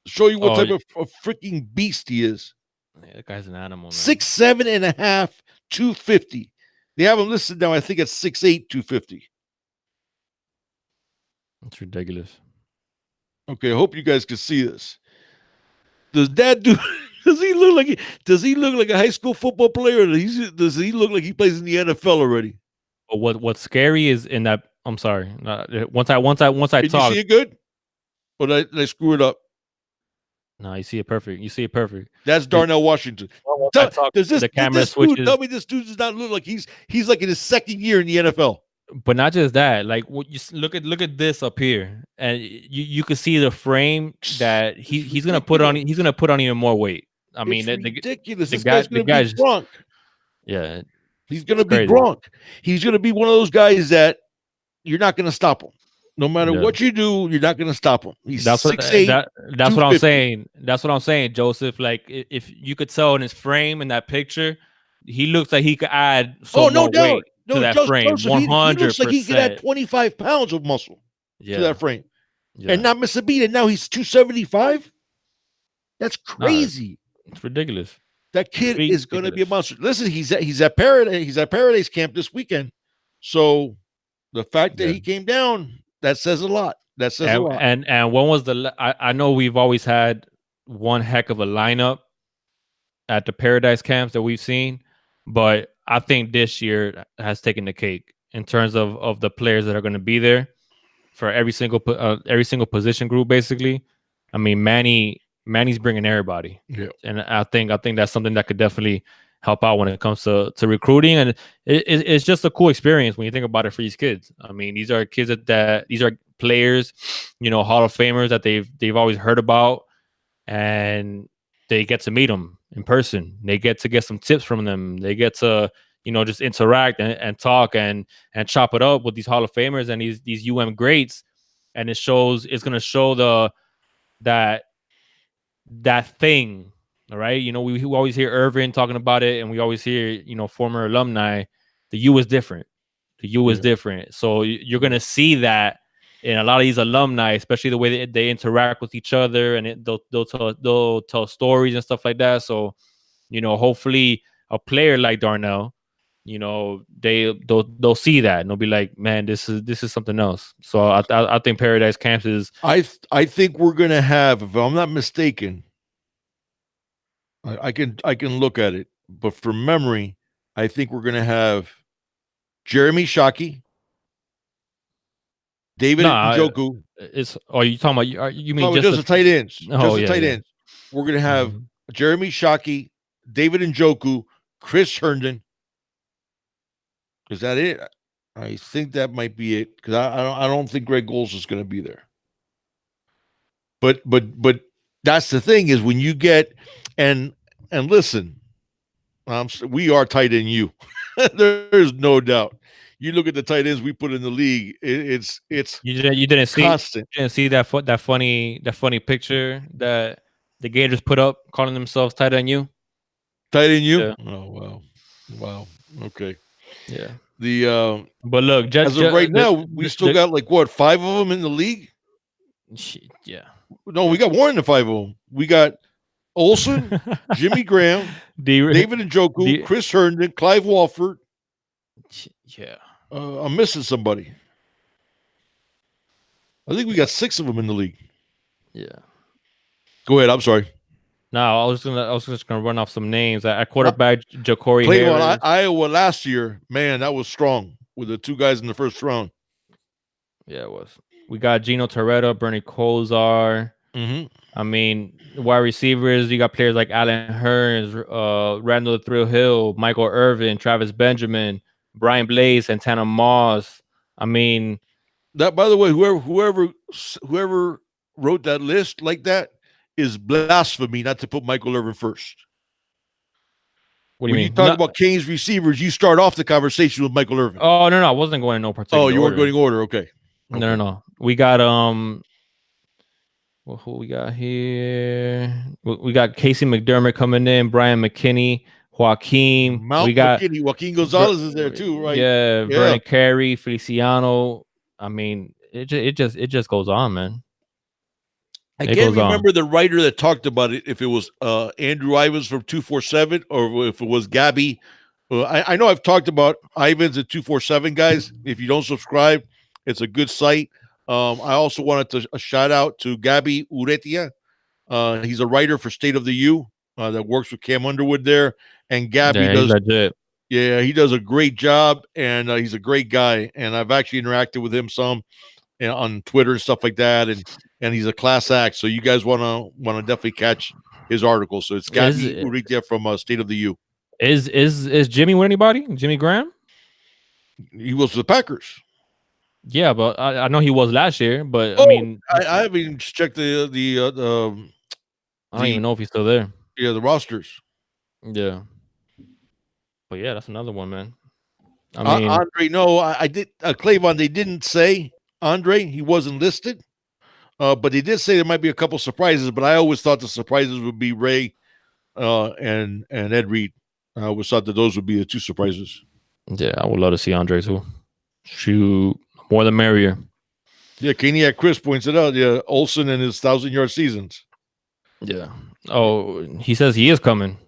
Show you what type of freaking beast he is. Yeah, that guy's an animal, man. 6'7.5", 250. They have him listed now, I think it's 6'8", 250. That's ridiculous. Okay, I hope you guys can see this. Does that dude does he look like a high school football player, or does he look like he plays in the NFL already? But what's scary is in that. I'm sorry. Once I Did talk. you see it good? Or did I screw it up? No, you see it perfect. That's Darnell Washington. Does this dude tell me this dude does not look like he's like in his second year in the NFL? But not just that. Like, what you look at this up here, and you can see the frame that he's gonna put on. He's gonna put on even more weight. I mean, it's ridiculous. This guy's gonna be Gronk. Yeah, he's gonna be Gronk. He's gonna be one of those guys that you're not gonna stop him. No matter what you do, you're not going to stop him. He's 6'8". That's what I'm saying. That's what I'm saying, Joseph. Like, if you could tell in his frame in that picture, he looks like he could add more weight to that frame. 100%. He looks like he could add 25 pounds of muscle to that frame. Yeah. and not miss a beat. And now he's 275. That's Nah, crazy. it's ridiculous. That kid is going to be a Ridiculous. monster. Listen, he's at Paradise Camp this weekend. So the fact that Yeah. he came down, that says a lot. That says a lot. And when was I know we've always had one heck of a lineup at the Paradise camps that we've seen, but I think this year has taken the cake in terms of the players that are going to be there for every single position group. Basically, I mean Manny's bringing everybody, Yeah. and I think that's something that could definitely help out when it comes to recruiting, and it's just a cool experience when you think about it for these kids. I mean, these are kids that these are players, Hall of Famers that they've always heard about, and they get to meet them in person. They get some tips from them. They get to just interact and talk and chop it up with these Hall of Famers and these greats, and it's going to show that that thing. All right, we always hear Irvin talking about it, and we always hear former alumni. The U is different. The U is Yeah. different. So you're going to see that in a lot of these alumni, especially the way they interact with each other, and they'll tell stories and stuff like that. So hopefully a player like Darnell, they'll see that and they'll be like, man, this is something else. So I think Paradise Camps is. I think we're gonna have, if I'm not mistaken, I can look at it, but from memory, I think we're gonna have Jeremy Shockey, David Nah, Njoku. it's. Oh, you talking about? You mean Oh, just just the? the tight ends. Oh Just the yeah, tight yeah. ends. We're gonna have Mhm. Jeremy Shockey, David Njoku, Chris Herndon. Is that it? I think that might be it because I don't think Greg Goals is going to be there. But that's the thing is when you get and listen, we are tight end you. There's no doubt. You look at the tight ends we put in the league. It's constant. You didn't see that funny picture that the Gators put up calling themselves tight end you. Tight end you. Yeah, Oh wow. Okay. yeah. The But look, as of right now, we still the got like what 5 of them in the league. yeah. No, we got more than 5 of them. We got Olson, Jimmy Graham, the David Njoku, the Chris Herndon, Clive Walford. yeah. I'm missing somebody. I think we got 6 of them in the league. Yeah. Go ahead. I'm sorry. No, I was just gonna run off some names. At quarterback, Ja'Cory Played on Harris. Iowa last year. Man, that was strong with the 2 guys in the first round. Yeah, it was. We got Gino Toretta, Bernie Kosar. Mm-hmm. I mean, wide receivers, you got players like Allen Hearns, Randall Thrill Hill, Michael Irvin, Travis Benjamin, Brian Blaze, Santana Moss. I mean, That, by the way, whoever wrote that list like that is blasphemy not to put Michael Irvin first. what do you When you mean? talk No, about Kane's receivers, you start off the conversation with Michael Irvin. oh no, I wasn't going in no Oh, particular you weren't order. going in order. Okay. No. We got who we got here? We got Casey McDermott coming in, Brian McKinney, Joaquin. We Mount got McKinney, Joaquin Gonzalez is there too, right? yeah, Yeah. Vernon Carey, Feliciano. I mean, it just goes on, man. I It can't goes on. remember the writer that talked about it, if it was Andrew Ivins from 247 or if it was Gabby. I know I've talked about Ivins at 247, guys. If you don't subscribe, it's a good site. I also wanted to a shout out to Gabby Uretia. He's a writer for State of the U that works with Cam Underwood there. And Gabby Yeah, he's legit. he does a great job, and he's a great guy. And I've actually interacted with him some on Twitter and stuff like that. And he's a class act. So you guys wanna definitely catch his article. So it's Is Gabby Uritia from State of the U. is Jimmy with anybody? Jimmy Graham? He was with the Packers. Yeah, but I know he was last year. But I Oh, mean, I haven't even checked I don't even the know if he's still there. the rosters. Yeah, but yeah, that's another one, man. I mean, Andre, no, I did Clavon. They didn't say Andre. He wasn't listed. But they did say there might be a couple surprises. But I always thought the surprises would be Ray and Ed Reed. I always thought that those would be the 2 surprises. yeah, I would love to see Andre too. Shoot, more the merrier. Yeah, Kaniak Chris points it out. Yeah, Olsen and his 1,000-yard seasons. Yeah. Oh, he says he is coming.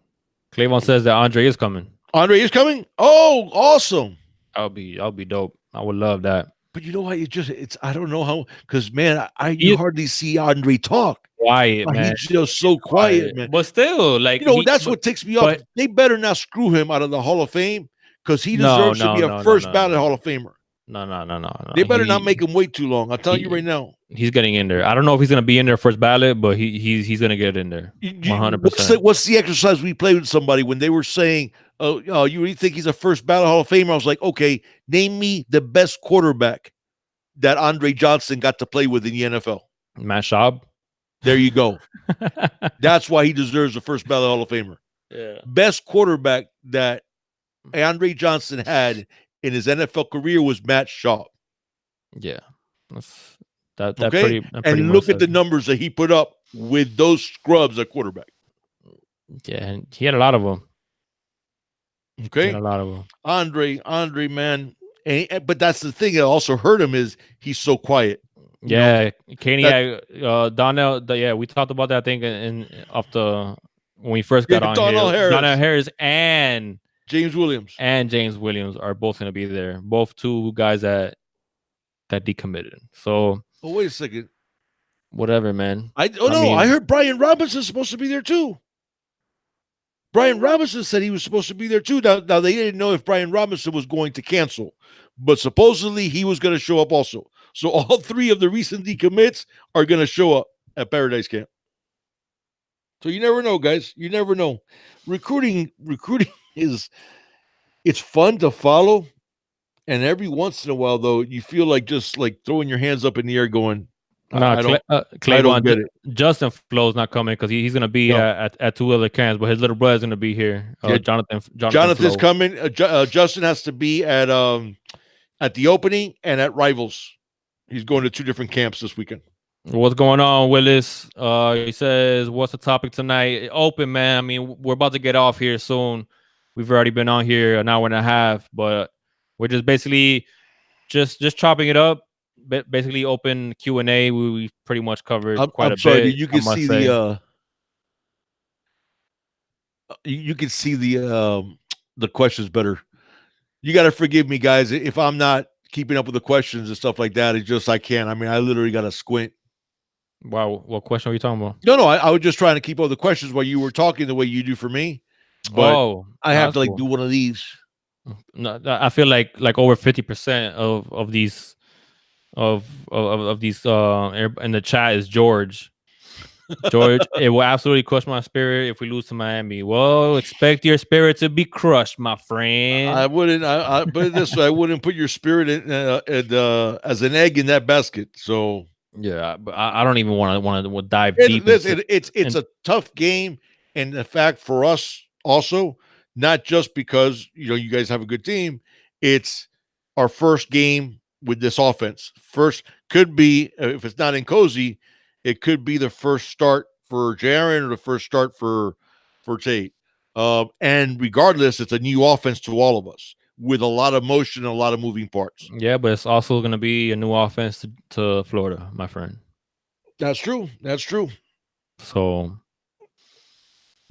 Clavon says that Andre is coming. Andre is coming. Oh, awesome! I'll be dope. I would love that. But you know what? It's I don't know how because man, He you is hardly see Andre talk. quiet, man. He's just so quiet, Quiet. man. But still, like That's what takes me off. but They better not screw him out of the Hall of Fame because he no, deserves to be a no, first ballot Hall of Famer. No. They better not make him wait too long. I'll tell you right now. He's getting in there. I don't know if he's gonna be in there first ballot, but he's gonna get in there. 100%. What's the exercise we played with somebody when they were saying, "Oh, you really think he's a first ballot Hall of Famer?" I was like, "Okay, name me the best quarterback that Andre Johnson got to play with in the NFL." Matt Schaub. There you go. That's why he deserves a first ballot Hall of Famer. Yeah. Best quarterback that Andre Johnson had in his NFL career was Matt Schaub. Yeah. That okay? And look at the numbers that he put up with those scrubs at quarterback. Yeah, and he had a lot of them. Okay. A lot of them. Andre, man. But that's the thing that also hurt him is he's so quiet. Yeah, Donnell. We talked about that. I think when we first got on Donnell here. Donnell Harris and James Williams are both going to be there. Both two guys that decommitted. So, wait a second. Whatever, man. I heard Brian Robinson's supposed to be there too. Brian Robinson said he was supposed to be there too. Now they didn't know if Brian Robinson was going to cancel, but supposedly he was going to show up also. So all three of the recent decommits are going to show up at Paradise Camp. So you never know, guys. You never know. Recruiting it's fun to follow, and every once in a while, though, you feel like just like throwing your hands up in the air, going, I don't get it. Justin Flo's not coming because he's going to be at two other camps, but his little brother's going to be here. Jonathan's Flo. Coming. Justin has to be at the opening and at Rivals. He's going to two different camps this weekend. What's going on, Willis? He says, "What's the topic tonight?" Open, man. I mean, we're about to get off here soon. We've already been on here an hour and a half, but we're just basically just chopping it up. Basically, open Q&A. We pretty much covered quite a bit. You can see the questions better. You got to forgive me, guys, if I'm not keeping up with the questions and stuff like that. It's just I can't. I mean, I literally got to squint. Wow, what question are you talking about? No, I was just trying to keep all the questions while you were talking the way you do for me. But I have to do one of these. No, I feel like over 50% of these in the chat is George. It will absolutely crush my spirit if we lose to Miami. Well, expect your spirit to be crushed, my friend. I wouldn't. I put it this way: I wouldn't put your spirit in as an egg in that basket. So yeah, but I don't even want to dive deep. It's a tough game, and in fact, for us also, not just because you guys have a good team. It's our first game with this offense. First could be if it's not in Cozy, it could be the first start for Jaron or the first start for Tate. And regardless, it's a new offense to all of us with a lot of motion and a lot of moving parts. Yeah, but it's also going to be a new offense to Florida, my friend. That's true. So,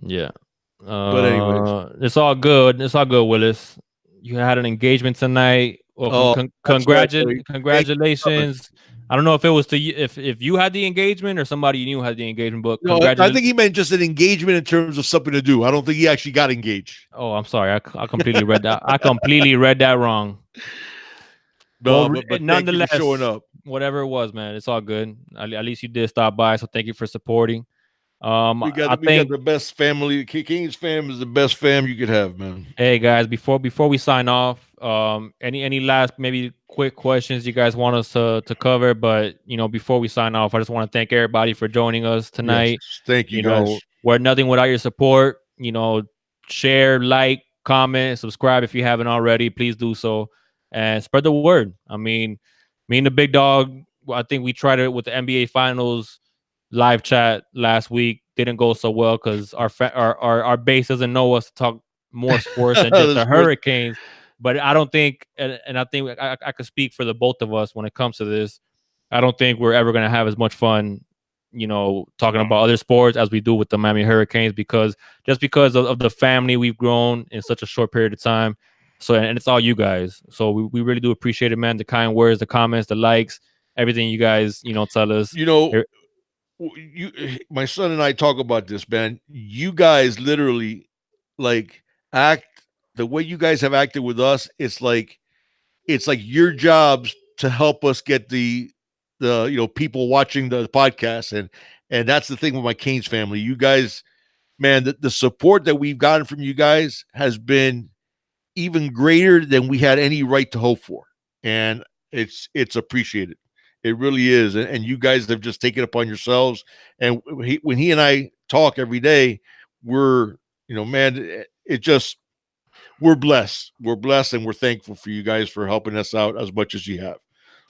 yeah. But anyways, it's all good. Willis. You had an engagement tonight. Well, congratulations. I don't know if it was to you, if you had the engagement or somebody you knew had the engagement. But no, I think he meant just an engagement in terms of something to do. I don't think he actually got engaged. Oh, I'm sorry. I completely read that. I completely read that wrong. No, but nonetheless, thank you for showing up. Whatever it was, man, it's all good. At least you did stop by, so thank you for supporting. We got the best family. King's fam is the best fam you could have, man. Hey guys, before we sign off, any last maybe quick questions you guys want us to cover? But before we sign off, I just want to thank everybody for joining us tonight. Yes, thank you, guys. We're nothing without your support. Share, like, comment, subscribe if you haven't already. Please do so and spread the word. I mean, me and the big dog, I think we tried it with the NBA Finals live chat last week. Didn't go so well because our base doesn't know us to talk more sports than just the Hurricanes. But I don't think, and I think I could speak for the both of us when it comes to this. I don't think we're ever gonna have as much fun, talking about other sports as we do with the Miami Hurricanes because of the family we've grown in such a short period of time. So and it's all you guys. So we really do appreciate it, man. The kind words, the comments, the likes, everything you guys tell us. You know, my son and I talk about this, man. You guys literally like act the way you guys have acted with us. It's like your jobs to help us get the people watching the podcast, and that's the thing with my Canes family. You guys, man, the support that we've gotten from you guys has been even greater than we had any right to hope for, and it's appreciated. It really is, and you guys have just taken it upon yourselves. And when he and I talk every day, we're man, it just we're blessed. We're blessed, and we're thankful for you guys for helping us out as much as you have.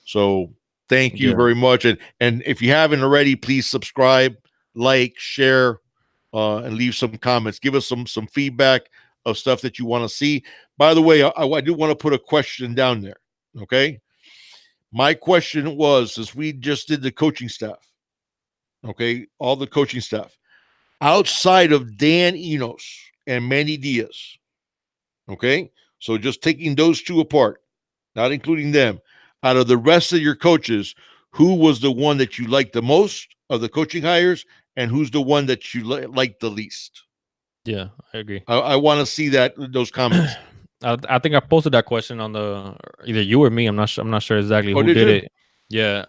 So thank you Yeah. very much. And if you haven't already, please subscribe, like, share, and leave some comments. Give us some feedback of stuff that you want to see. By the way, I do want to put a question down there. Okay. My question was, since we just did the coaching staff, okay, all the coaching staff, outside of Dan Enos and Manny Diaz, okay, so just taking those two apart, not including them, out of the rest of your coaches, who was the one that you liked the most of the coaching hires, and who's the one that you liked the least? Yeah, I agree. I want to see those comments. I think I posted that question on the either you or me. I'm not sure. I'm not sure exactly Oh, who did did you? it. Yeah.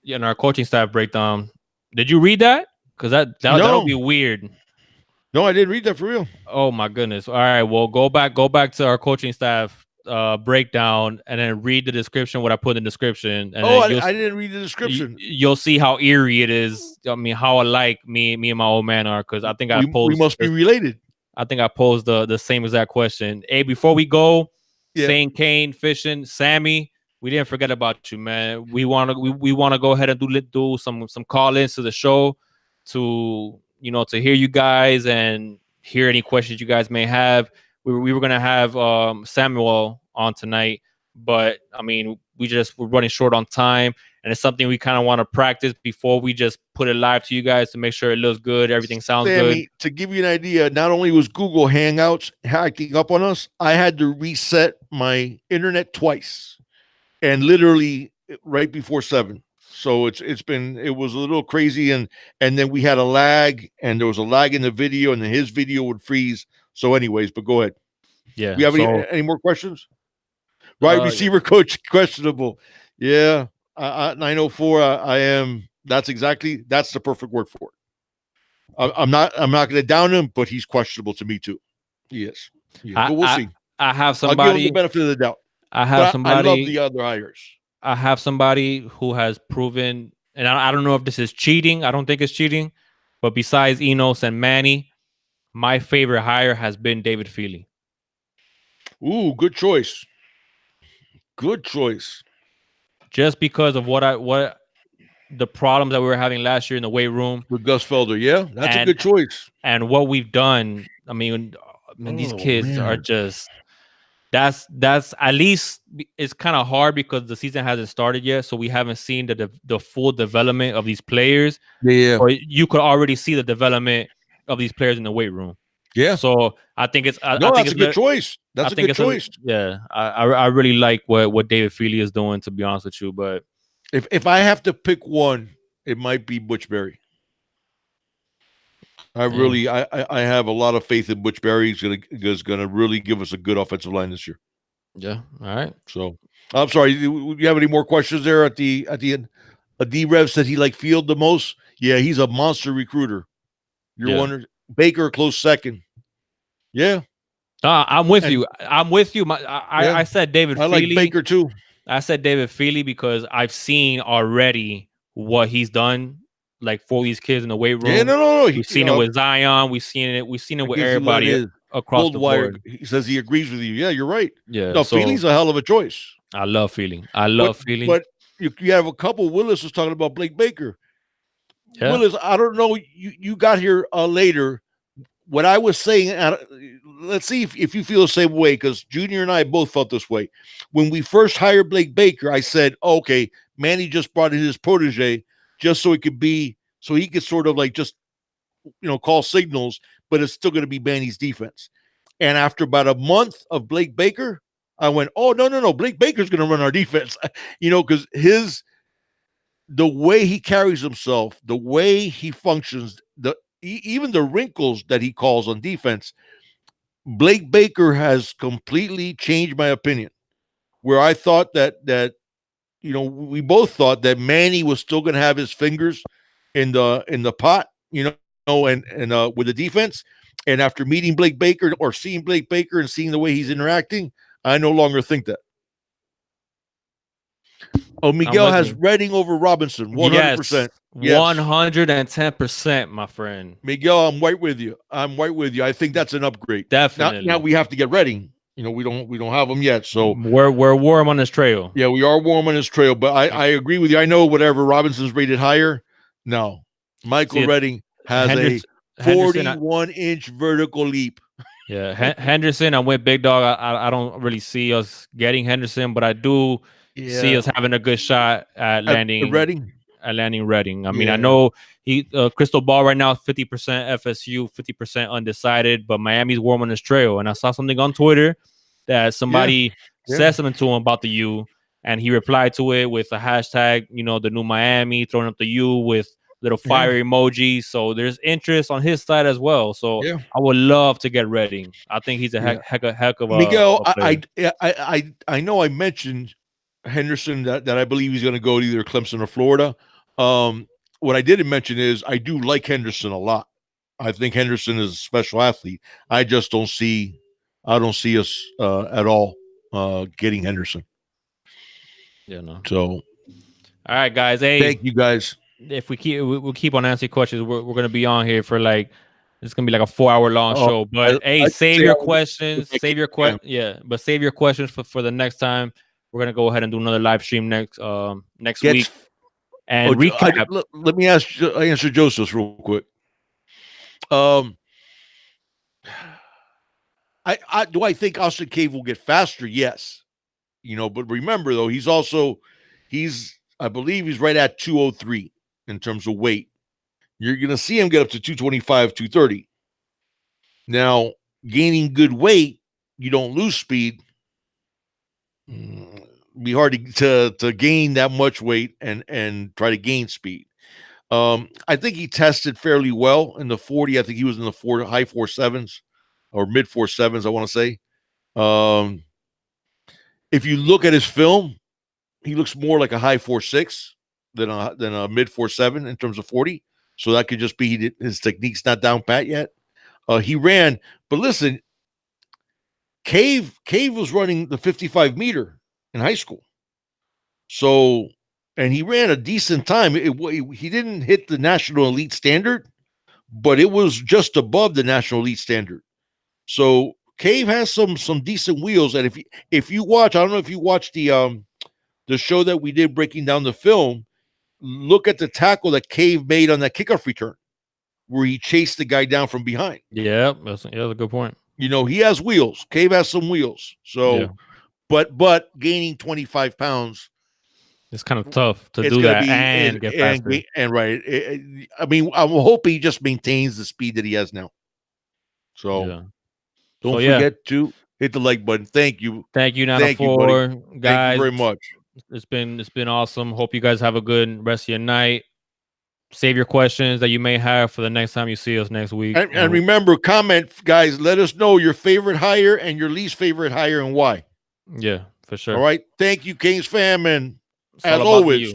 Yeah, in our coaching staff breakdown. Did you read that? Because that'll No, be weird. no, I didn't read that for real. Oh my goodness. All right. Well, go back to our coaching staff breakdown and then read the description. What I put in the description, and Oh, then I didn't read the description. you'll see how eerie it is. I mean, how alike me and my old man are. Because I think I We posed must be related. the same exact question. Hey, before we go, Yeah. Saint Kane, Fishing, Sammy, we didn't forget about you, man. We want to go ahead and do some call-ins to the show to hear you guys and hear any questions you guys may have. We were gonna have Samuel on tonight, but I mean we're running short on time, and it's something we kind of want to practice before we just put it live to you guys to make sure it looks good, everything sounds good. Sammy, to give you an idea, not only was Google Hangouts hacking up on us, I had to reset my internet twice, and literally right before 7. So it was a little crazy, and then we had a lag, and there was a lag in the video, and then his video would freeze. So, anyways, but go ahead. Yeah. We have So any more questions? Wide receiver coach questionable. Yeah, 904. I am. That's the perfect word for it. I'm not going to down him, but he's questionable to me too. Yes. Yeah, but we'll see. I have I'll give him somebody. the benefit of the doubt. I have But I love somebody. the other hires. I have somebody who has proven, and I don't know if this is cheating. I don't think it's cheating, but besides Enos and Manny, my favorite hire has been David Feely. Ooh, good choice. Good choice. Just because of what the problems that we were having last year in the weight room With Gus Felder. Yeah, that's a good choice. and what we've done. I mean these kids are just that's at least it's kind of hard because the season hasn't started yet, so we haven't seen the full development of these players. Yeah. Or you could already see the development of these players in the weight room. Yeah. So I think it's I think that's it's a good choice. That's a good choice. I really like what David Feely is doing, to be honest with you. But if I have to pick one, it might be Butch Berry. I have a lot of faith in Butch Berry. He's gonna really give us a good offensive line this year. Yeah. All right. So I'm sorry. Do you have any more questions there at the end? D-Rev said he liked Field the most. Yeah, he's a monster recruiter. You're wondering Baker close second. Yeah. I'm with you. I'm with you. I said David Feely. I like Baker too. I said David Feely because I've seen already what he's done, like for these kids in the weight room. Yeah, no. We've seen it with Zion. We've seen it with everybody across the board. He says he agrees with you. Yeah, you're right. Yeah. No, Feely's a hell of a choice. I love Feely. Feely. But you have a couple. Willis was talking about Blake Baker. Yeah. Willis, I don't know. You got here later. What I was saying let's see if you feel the same way, because Junior and I both felt this way. When we first hired Blake Baker, I said, okay, Manny just brought in his protege just so he could sort of like just, call signals, but it's still going to be Manny's defense. And after about a month of Blake Baker, I went, oh, no. Blake Baker's going to run our defense, because the way he carries himself, the way he functions, even the wrinkles that he calls on defense, Blake Baker has completely changed my opinion. Where I thought that we both thought that Manny was still going to have his fingers in the pot, and with the defense. And after meeting Blake Baker or seeing Blake Baker and seeing the way he's interacting, I no longer think that. Oh, Miguel has Redding over Robinson, 100%. Yes, 110%, my friend. Miguel, I'm right with you. I think that's an upgrade. Definitely. Now we have to get Redding. We don't have them yet, so we're warm on his trail. Yeah, we are warm on his trail, but I agree with you. I know whatever Robinson's rated higher. No, Michael Redding has a 41-inch vertical leap. Yeah, Henderson. I went big dog. I don't really see us getting Henderson, but I do see us having a good shot at landing Redding. Redding. I mean, I know he crystal ball right now 50% FSU, 50% undecided, but Miami's warm on his trail. And I saw something on Twitter that somebody said something to him about the U, and he replied to it with a hashtag, the new Miami, throwing up the U with little fire emoji. So there's interest on his side as well. So I would love to get Redding. I think he's a heck of a Miguel. a player. I know I mentioned Henderson that I believe he's going to go to either Clemson or Florida. What I didn't mention is I do like Henderson a lot. I think Henderson is a special athlete. I just don't see us at all getting Henderson. Yeah, no. So, all right, guys. Hey, thank you guys. If we'll keep on answering questions, we're going to be on here for it's going to be like a 4-hour long show. But save your questions. Save your but save your questions for the next time. We're going to go ahead and do another live stream next week and recap. Let me answer Joseph's real quick. I think Austin Cave will get faster? Yes. But remember though, I believe he's right at 203 in terms of weight. You're going to see him get up to 225, 230. Now, gaining good weight, you don't lose speed. Be hard to gain that much weight and try to gain speed. I think he tested fairly well in the 40. I think he was in the high 4.7s or mid 4.7s, I want to say. If you look at his film, he looks more like a high 4.6 than a mid 4.7 in terms of 40. So that could just be his technique's not down pat yet. He ran, but listen, Cave was running the 55 meter in high school. So, and he ran a decent time. He didn't hit the national elite standard, but it was just above the national elite standard. So Cave has some decent wheels. And if you watch, I don't know if you watched the show that we did breaking down the film, look at the tackle that Cave made on that kickoff return, where he chased the guy down from behind. Yeah, that's a good point. He has wheels. Cave has some wheels. So, but gaining 25 pounds, it's kind of tough to do that and get faster. And right. I mean, I'm hoping he just maintains the speed that he has now. So, don't forget to hit the like button. Thank you. Thank you, 904, guys. Thank you very much. It's been awesome. Hope you guys have a good rest of your night. Save your questions that you may have for the next time you see us next week. And remember, comment, guys. Let us know your favorite hire and your least favorite hire and why. Yeah, for sure. All right. Thank you, Kings fam. And as always,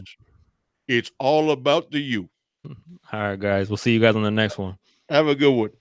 it's all about the you. All right, guys. We'll see you guys on the next one. Have a good one.